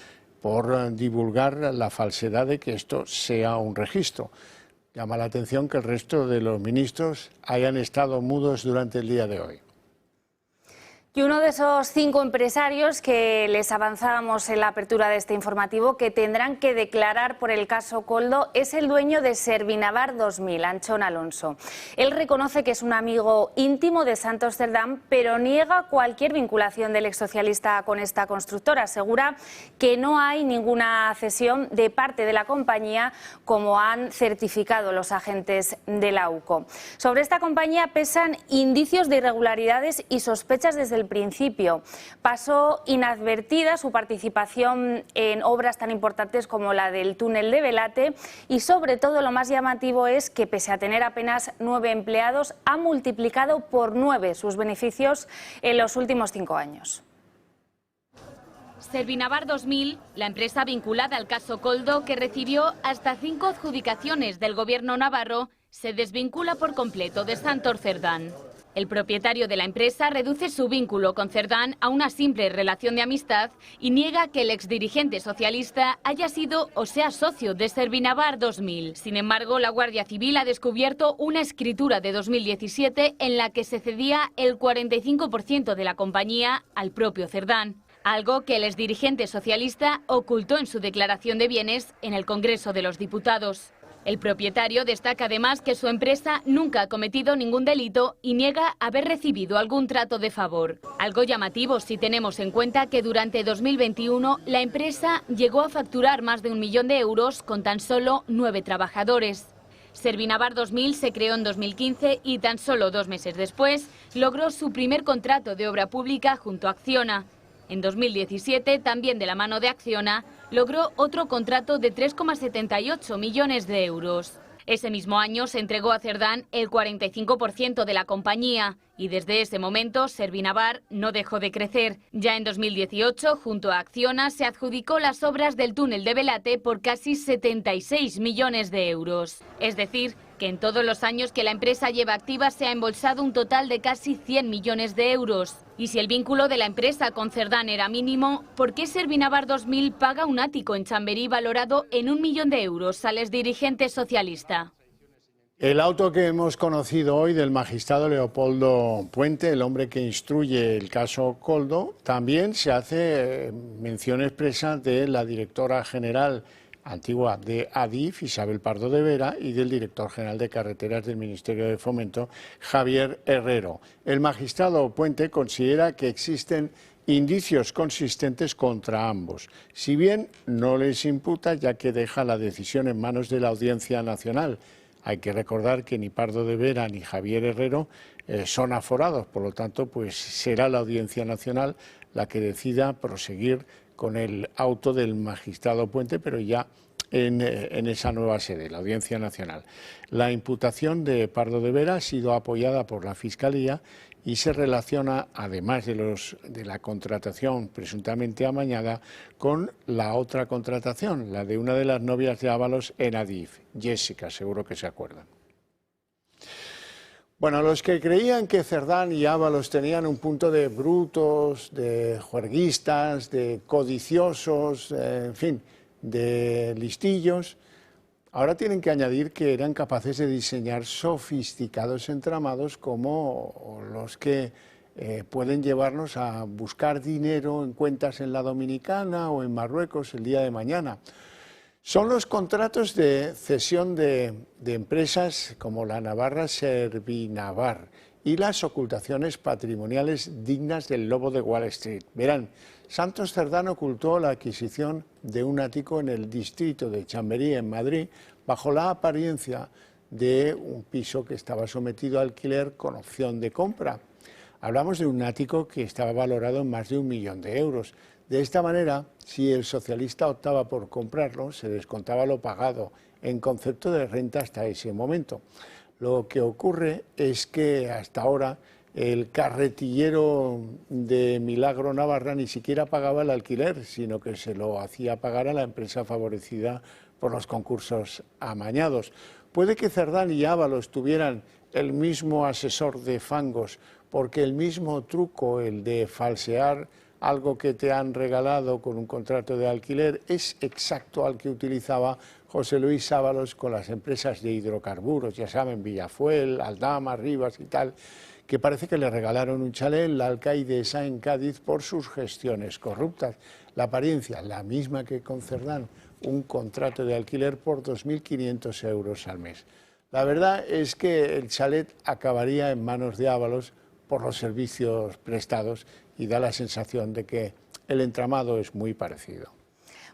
por divulgar la falsedad de que esto sea un registro. Llama la atención que el resto de los ministros hayan estado mudos durante el día de hoy. Y uno de esos 5 empresarios que les avanzábamos en la apertura de este informativo que tendrán que declarar por el caso Koldo es el dueño de Servinavar 2000, Anchón Alonso. Él reconoce que es un amigo íntimo de Santos Cerdán, pero niega cualquier vinculación del exsocialista con esta constructora. Asegura que no hay ninguna cesión de parte de la compañía, como han certificado los agentes de la UCO. Sobre esta compañía pesan indicios de irregularidades y sospechas desde el principio. Pasó inadvertida su participación en obras tan importantes como la del túnel de Belate y sobre todo lo más llamativo es que pese a tener apenas 9 empleados ha multiplicado por 9 sus beneficios en los últimos 5 años. Servinavar 2000, la empresa vinculada al caso Koldo que recibió hasta 5 adjudicaciones del gobierno navarro, se desvincula por completo de Santos Cerdán. El propietario de la empresa reduce su vínculo con Cerdán a una simple relación de amistad y niega que el exdirigente socialista haya sido o sea socio de Servinavar 2000. Sin embargo, la Guardia Civil ha descubierto una escritura de 2017 en la que se cedía el 45% de la compañía al propio Cerdán, algo que el exdirigente socialista ocultó en su declaración de bienes en el Congreso de los Diputados. El propietario destaca además que su empresa nunca ha cometido ningún delito y niega haber recibido algún trato de favor. Algo llamativo si tenemos en cuenta que durante 2021 la empresa llegó a facturar más de 1 millón de euros con tan solo 9 trabajadores. Servinavar 2000 se creó en 2015 y tan solo 2 meses después logró su primer contrato de obra pública junto a Acciona. En 2017, también de la mano de Acciona, logró otro contrato de 3,78 millones de euros. Ese mismo año se entregó a Cerdán el 45% de la compañía y desde ese momento Servinavar no dejó de crecer. Ya en 2018, junto a Acciona, se adjudicó las obras del túnel de Belate por casi 76 millones de euros. Es decir, que en todos los años que la empresa lleva activa se ha embolsado un total de casi 100 millones de euros. Y si el vínculo de la empresa con Cerdán era mínimo, ¿por qué Servinavar 2000 paga un ático en Chamberí valorado en 1 millón de euros al exdirigente socialista? El auto que hemos conocido hoy del magistrado Leopoldo Puente, el hombre que instruye el caso Koldo, también se hace mención expresa de la directora general antigua de ADIF, Isabel Pardo de Vera, y del director general de Carreteras del Ministerio de Fomento, Javier Herrero. El magistrado Puente considera que existen indicios consistentes contra ambos, si bien no les imputa ya que deja la decisión en manos de la Audiencia Nacional. Hay que recordar que ni Pardo de Vera ni Javier Herrero son aforados, por lo tanto, pues será la Audiencia Nacional la que decida proseguir con el auto del magistrado Puente, pero ya en esa nueva sede, la Audiencia Nacional. La imputación de Pardo de Vera ha sido apoyada por la Fiscalía y se relaciona, además de la contratación presuntamente amañada, con la otra contratación, la de una de las novias de Ábalos en Adif, Jessica, seguro que se acuerdan. Bueno, los que creían que Cerdán y Ábalos tenían un punto de brutos, de juerguistas, de codiciosos, en fin, de listillos, ahora tienen que añadir que eran capaces de diseñar sofisticados entramados como los que pueden llevarnos a buscar dinero en cuentas en la Dominicana o en Marruecos el día de mañana. Son los contratos de cesión de empresas como la navarra Servinavar y las ocultaciones patrimoniales dignas del lobo de Wall Street. Verán, Santos Cerdán ocultó la adquisición de un ático en el distrito de Chamberí, en Madrid, bajo la apariencia de un piso que estaba sometido a alquiler con opción de compra. Hablamos de un ático que estaba valorado en más de 1 millón de euros. De esta manera, si el socialista optaba por comprarlo, se descontaba lo pagado en concepto de renta hasta ese momento. Lo que ocurre es que hasta ahora el carretillero de Milagro Navarra ni siquiera pagaba el alquiler, sino que se lo hacía pagar a la empresa favorecida por los concursos amañados. Puede que Cerdán y Ábalos tuvieran el mismo asesor de fangos, porque el mismo truco, el de falsear algo que te han regalado con un contrato de alquiler, es exacto al que utilizaba José Luis Ábalos con las empresas de hidrocarburos, ya saben, Villafuel, Aldama, Rivas y tal, que parece que le regalaron un chalet en la Alcaidesa en Cádiz por sus gestiones corruptas. La apariencia, la misma que con Cerdán, un contrato de alquiler por 2.500 euros al mes. La verdad es que el chalet acabaría en manos de Ábalos por los servicios prestados y da la sensación de que el entramado es muy parecido.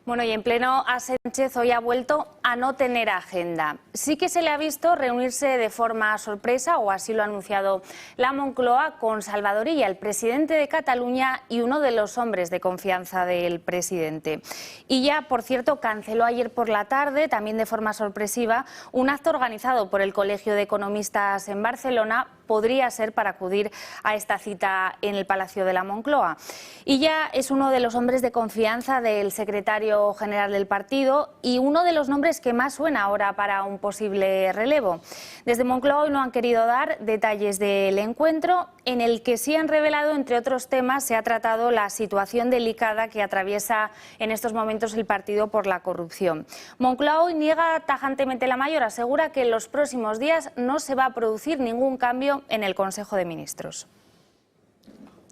Bueno, y en pleno, a Sánchez hoy ha vuelto a no tener agenda. Sí que se le ha visto reunirse de forma sorpresa, o así lo ha anunciado la Moncloa, con Salvador Illa, el presidente de Cataluña y uno de los hombres de confianza del presidente. Illa, por cierto, canceló ayer por la tarde, también de forma sorpresiva, un acto organizado por el Colegio de Economistas en Barcelona. Podría ser para acudir a esta cita en el Palacio de la Moncloa. Illa es uno de los hombres de confianza del secretario general del partido y uno de los nombres que más suena ahora para un posible relevo. Desde Moncloa hoy no han querido dar detalles del encuentro, en el que sí han revelado, entre otros temas, se ha tratado la situación delicada que atraviesa en estos momentos el partido por la corrupción. Moncloa hoy niega tajantemente la mayor, asegura que en los próximos días no se va a producir ningún cambio en el Consejo de Ministros.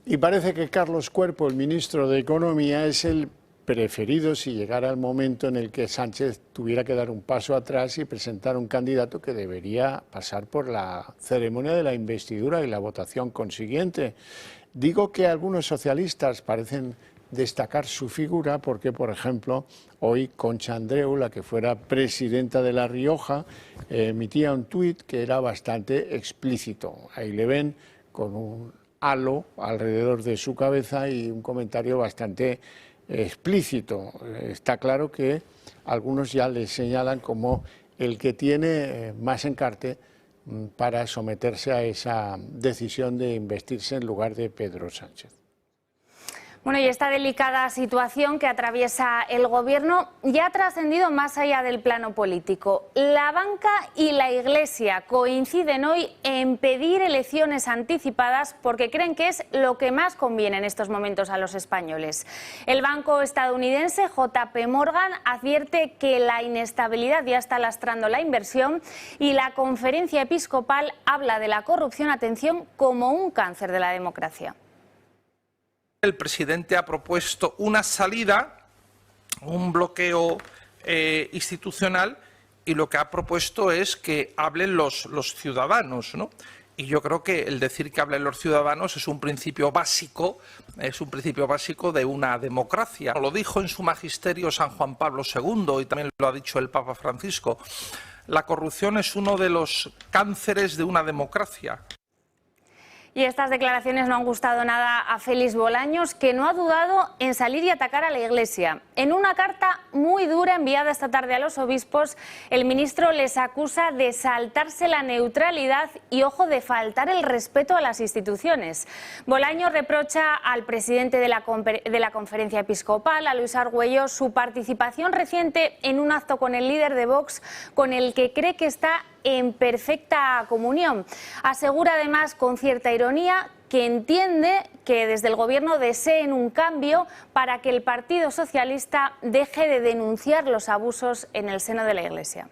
Y parece que Carlos Cuerpo, el ministro de Economía, es el preferido si llegara el momento en el que Sánchez tuviera que dar un paso atrás y presentar un candidato que debería pasar por la ceremonia de la investidura y la votación consiguiente. Digo que algunos socialistas parecen destacar su figura porque, por ejemplo, hoy Concha Andreu, la que fuera presidenta de La Rioja, emitía un tuit que era bastante explícito. Ahí le ven con un halo alrededor de su cabeza y un comentario bastante explícito. Está claro que algunos ya le señalan como el que tiene más encarte para someterse a esa decisión de investirse en lugar de Pedro Sánchez. Bueno, y esta delicada situación que atraviesa el Gobierno ya ha trascendido más allá del plano político. La banca y la Iglesia coinciden hoy en pedir elecciones anticipadas porque creen que es lo que más conviene en estos momentos a los españoles. El banco estadounidense JP Morgan advierte que la inestabilidad ya está lastrando la inversión y la Conferencia Episcopal habla de la corrupción, atención, como un cáncer de la democracia. El presidente ha propuesto una salida, un bloqueo institucional, y lo que ha propuesto es que hablen los ciudadanos, ¿no? Y yo creo que el decir que hablen los ciudadanos es un principio básico de una democracia. Lo dijo en su magisterio San Juan Pablo II y también lo ha dicho el Papa Francisco. La corrupción es uno de los cánceres de una democracia. Y estas declaraciones no han gustado nada a Félix Bolaños, que no ha dudado en salir y atacar a la Iglesia. En una carta muy dura enviada esta tarde a los obispos, el ministro les acusa de saltarse la neutralidad y, ojo, de faltar el respeto a las instituciones. Bolaños reprocha al presidente de la Conferencia Episcopal, a Luis Argüello, su participación reciente en un acto con el líder de Vox, con el que cree que está en perfecta comunión. Asegura además con cierta ironía que entiende que desde el Gobierno deseen un cambio para que el Partido Socialista deje de denunciar los abusos en el seno de la Iglesia.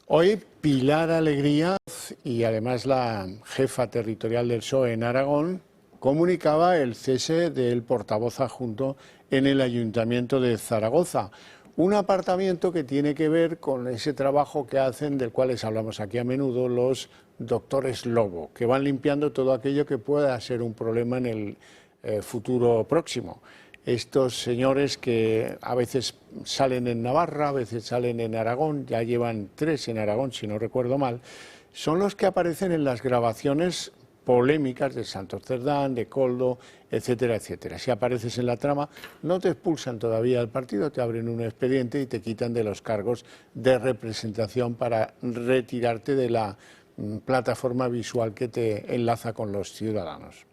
Hoy Pilar Alegría y además la jefa territorial del PSOE en Aragón comunicaba el cese del portavoz adjunto en el Ayuntamiento de Zaragoza. Un apartamiento que tiene que ver con ese trabajo que hacen, del cual les hablamos aquí a menudo, los doctores Lobo, que van limpiando todo aquello que pueda ser un problema en el futuro próximo. Estos señores que a veces salen en Navarra, a veces salen en Aragón, ya llevan 3 en Aragón, si no recuerdo mal, son los que aparecen en las grabaciones polémicas de Santos Cerdán, de Koldo, etcétera, etcétera. Si apareces en la trama, no te expulsan todavía del partido, te abren un expediente y te quitan de los cargos de representación para retirarte de la plataforma visual que te enlaza con los ciudadanos.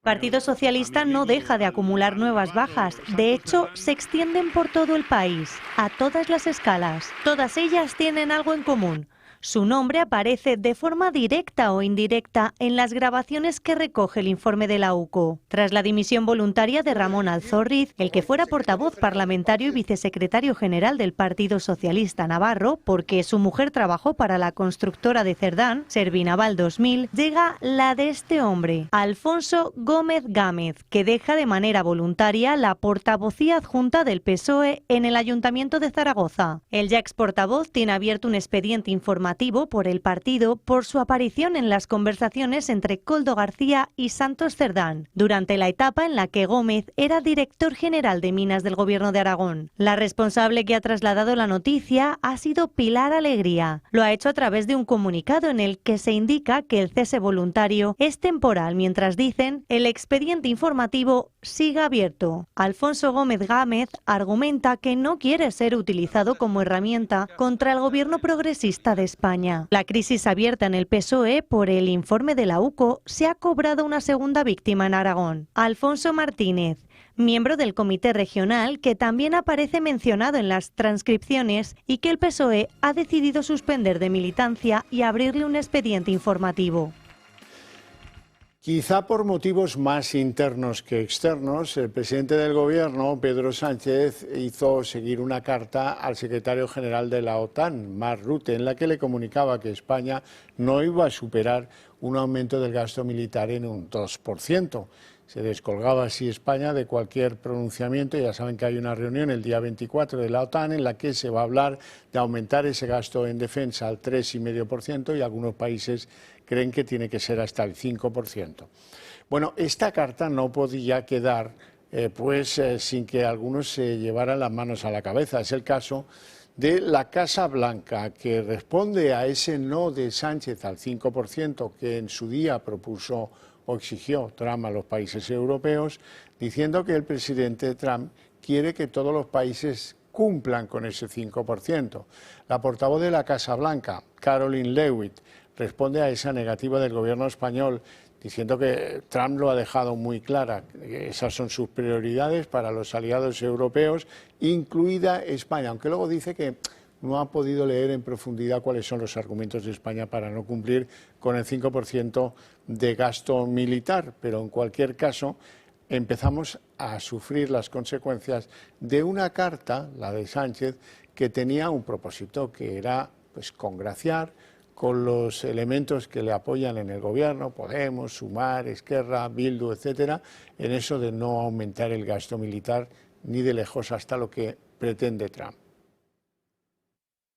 El Partido Socialista no deja de acumular nuevas bajas. De hecho, se extienden por todo el país, a todas las escalas. Todas ellas tienen algo en común. Su nombre aparece de forma directa o indirecta en las grabaciones que recoge el informe de la UCO. Tras la dimisión voluntaria de Ramón Alzorriz, el que fuera portavoz parlamentario y vicesecretario general del Partido Socialista Navarro, porque su mujer trabajó para la constructora de Cerdán, Servinaval 2000, llega la de este hombre, Alfonso Gómez Gámez, que deja de manera voluntaria la portavocía adjunta del PSOE en el Ayuntamiento de Zaragoza. El ya ex portavoz tiene abierto un expediente informativo por el partido por su aparición en las conversaciones entre Koldo García y Santos Cerdán, durante la etapa en la que Gómez era director general de Minas del Gobierno de Aragón. La responsable que ha trasladado la noticia ha sido Pilar Alegría. Lo ha hecho a través de un comunicado en el que se indica que el cese voluntario es temporal, mientras dicen el expediente informativo sigue abierto. Alfonso Gómez Gámez argumenta que no quiere ser utilizado como herramienta contra el gobierno progresista de España. La crisis abierta en el PSOE por el informe de la UCO se ha cobrado una segunda víctima en Aragón. Alfonso Martínez, miembro del comité regional, que también aparece mencionado en las transcripciones y que el PSOE ha decidido suspender de militancia y abrirle un expediente informativo. Quizá por motivos más internos que externos, el presidente del Gobierno, Pedro Sánchez, hizo seguir una carta al secretario general de la OTAN, Mark Rutte, en la que le comunicaba que España no iba a superar un aumento del gasto militar en un 2%. Se descolgaba así España de cualquier pronunciamiento. Ya saben que hay una reunión el día 24 de la OTAN en la que se va a hablar de aumentar ese gasto en defensa al 3,5% y algunos países creen que tiene que ser hasta el 5%. Bueno, esta carta no podía quedar sin que algunos se llevaran las manos a la cabeza. Es el caso de la Casa Blanca, que responde a ese no de Sánchez al 5% que en su día propuso o exigió Trump a los países europeos, diciendo que el presidente Trump quiere que todos los países cumplan con ese 5%. La portavoz de la Casa Blanca, Caroline Leavitt, responde a esa negativa del gobierno español, diciendo que Trump lo ha dejado muy clara, que esas son sus prioridades para los aliados europeos, incluida España, aunque luego dice que no ha podido leer en profundidad cuáles son los argumentos de España para no cumplir con el 5% de gasto militar, pero en cualquier caso empezamos a sufrir las consecuencias de una carta, la de Sánchez, que tenía un propósito, que era congraciar con los elementos que le apoyan en el gobierno, Podemos, Sumar, Esquerra, Bildu, etcétera, en eso de no aumentar el gasto militar ni de lejos hasta lo que pretende Trump.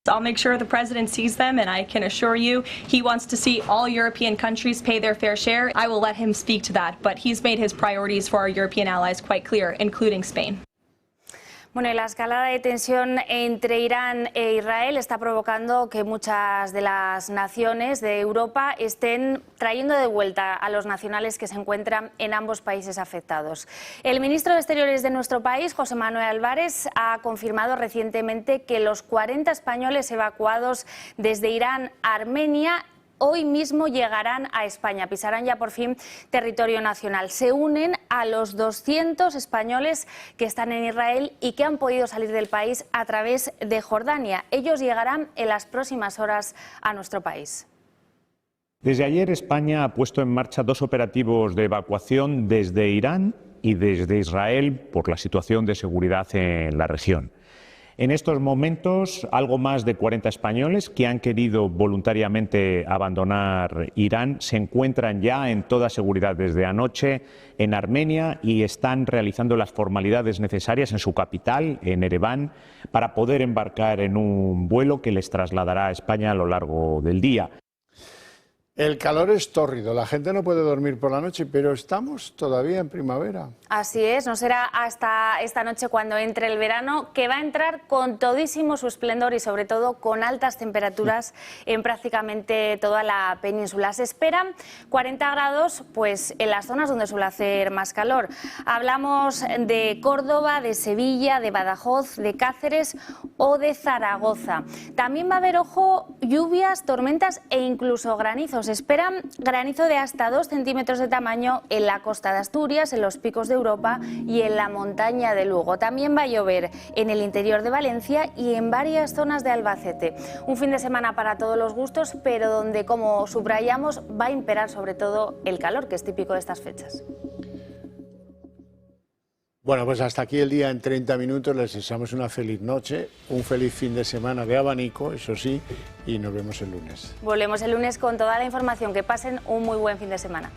I'll make sure the president sees them, and I can assure you he wants to see all European countries pay their fair share. I will let him speak to that, but he's made his priorities for our European allies quite clear, including Spain. Bueno, y la escalada de tensión entre Irán e Israel está provocando que muchas de las naciones de Europa estén trayendo de vuelta a los nacionales que se encuentran en ambos países afectados. El ministro de Exteriores de nuestro país, José Manuel Álvarez, ha confirmado recientemente que los 40 españoles evacuados desde Irán a Armenia hoy mismo llegarán a España, pisarán ya por fin territorio nacional. Se unen a los 200 españoles que están en Israel y que han podido salir del país a través de Jordania. Ellos llegarán en las próximas horas a nuestro país. Desde ayer España ha puesto en marcha 2 operativos de evacuación desde Irán y desde Israel por la situación de seguridad en la región. En estos momentos, algo más de 40 españoles que han querido voluntariamente abandonar Irán se encuentran ya en toda seguridad desde anoche en Armenia y están realizando las formalidades necesarias en su capital, en Ereván, para poder embarcar en un vuelo que les trasladará a España a lo largo del día. El calor es tórrido, la gente no puede dormir por la noche, pero estamos todavía en primavera. Así es, no será hasta esta noche cuando entre el verano, que va a entrar con todísimo su esplendor y sobre todo con altas temperaturas en prácticamente toda la península. Se esperan 40 grados pues, en las zonas donde suele hacer más calor. Hablamos de Córdoba, de Sevilla, de Badajoz, de Cáceres o de Zaragoza. También va a haber, ojo, lluvias, tormentas e incluso granizos. Se esperan granizo de hasta 2 centímetros de tamaño en la costa de Asturias, en los picos de Europa y en la montaña de Lugo. También va a llover en el interior de Valencia y en varias zonas de Albacete. Un fin de semana para todos los gustos, pero donde, como subrayamos, va a imperar sobre todo el calor, que es típico de estas fechas. Bueno, pues hasta aquí el día en 30 minutos. Les deseamos una feliz noche, un feliz fin de semana de abanico, eso sí, y nos vemos el lunes. Volvemos el lunes con toda la información. Que pasen un muy buen fin de semana.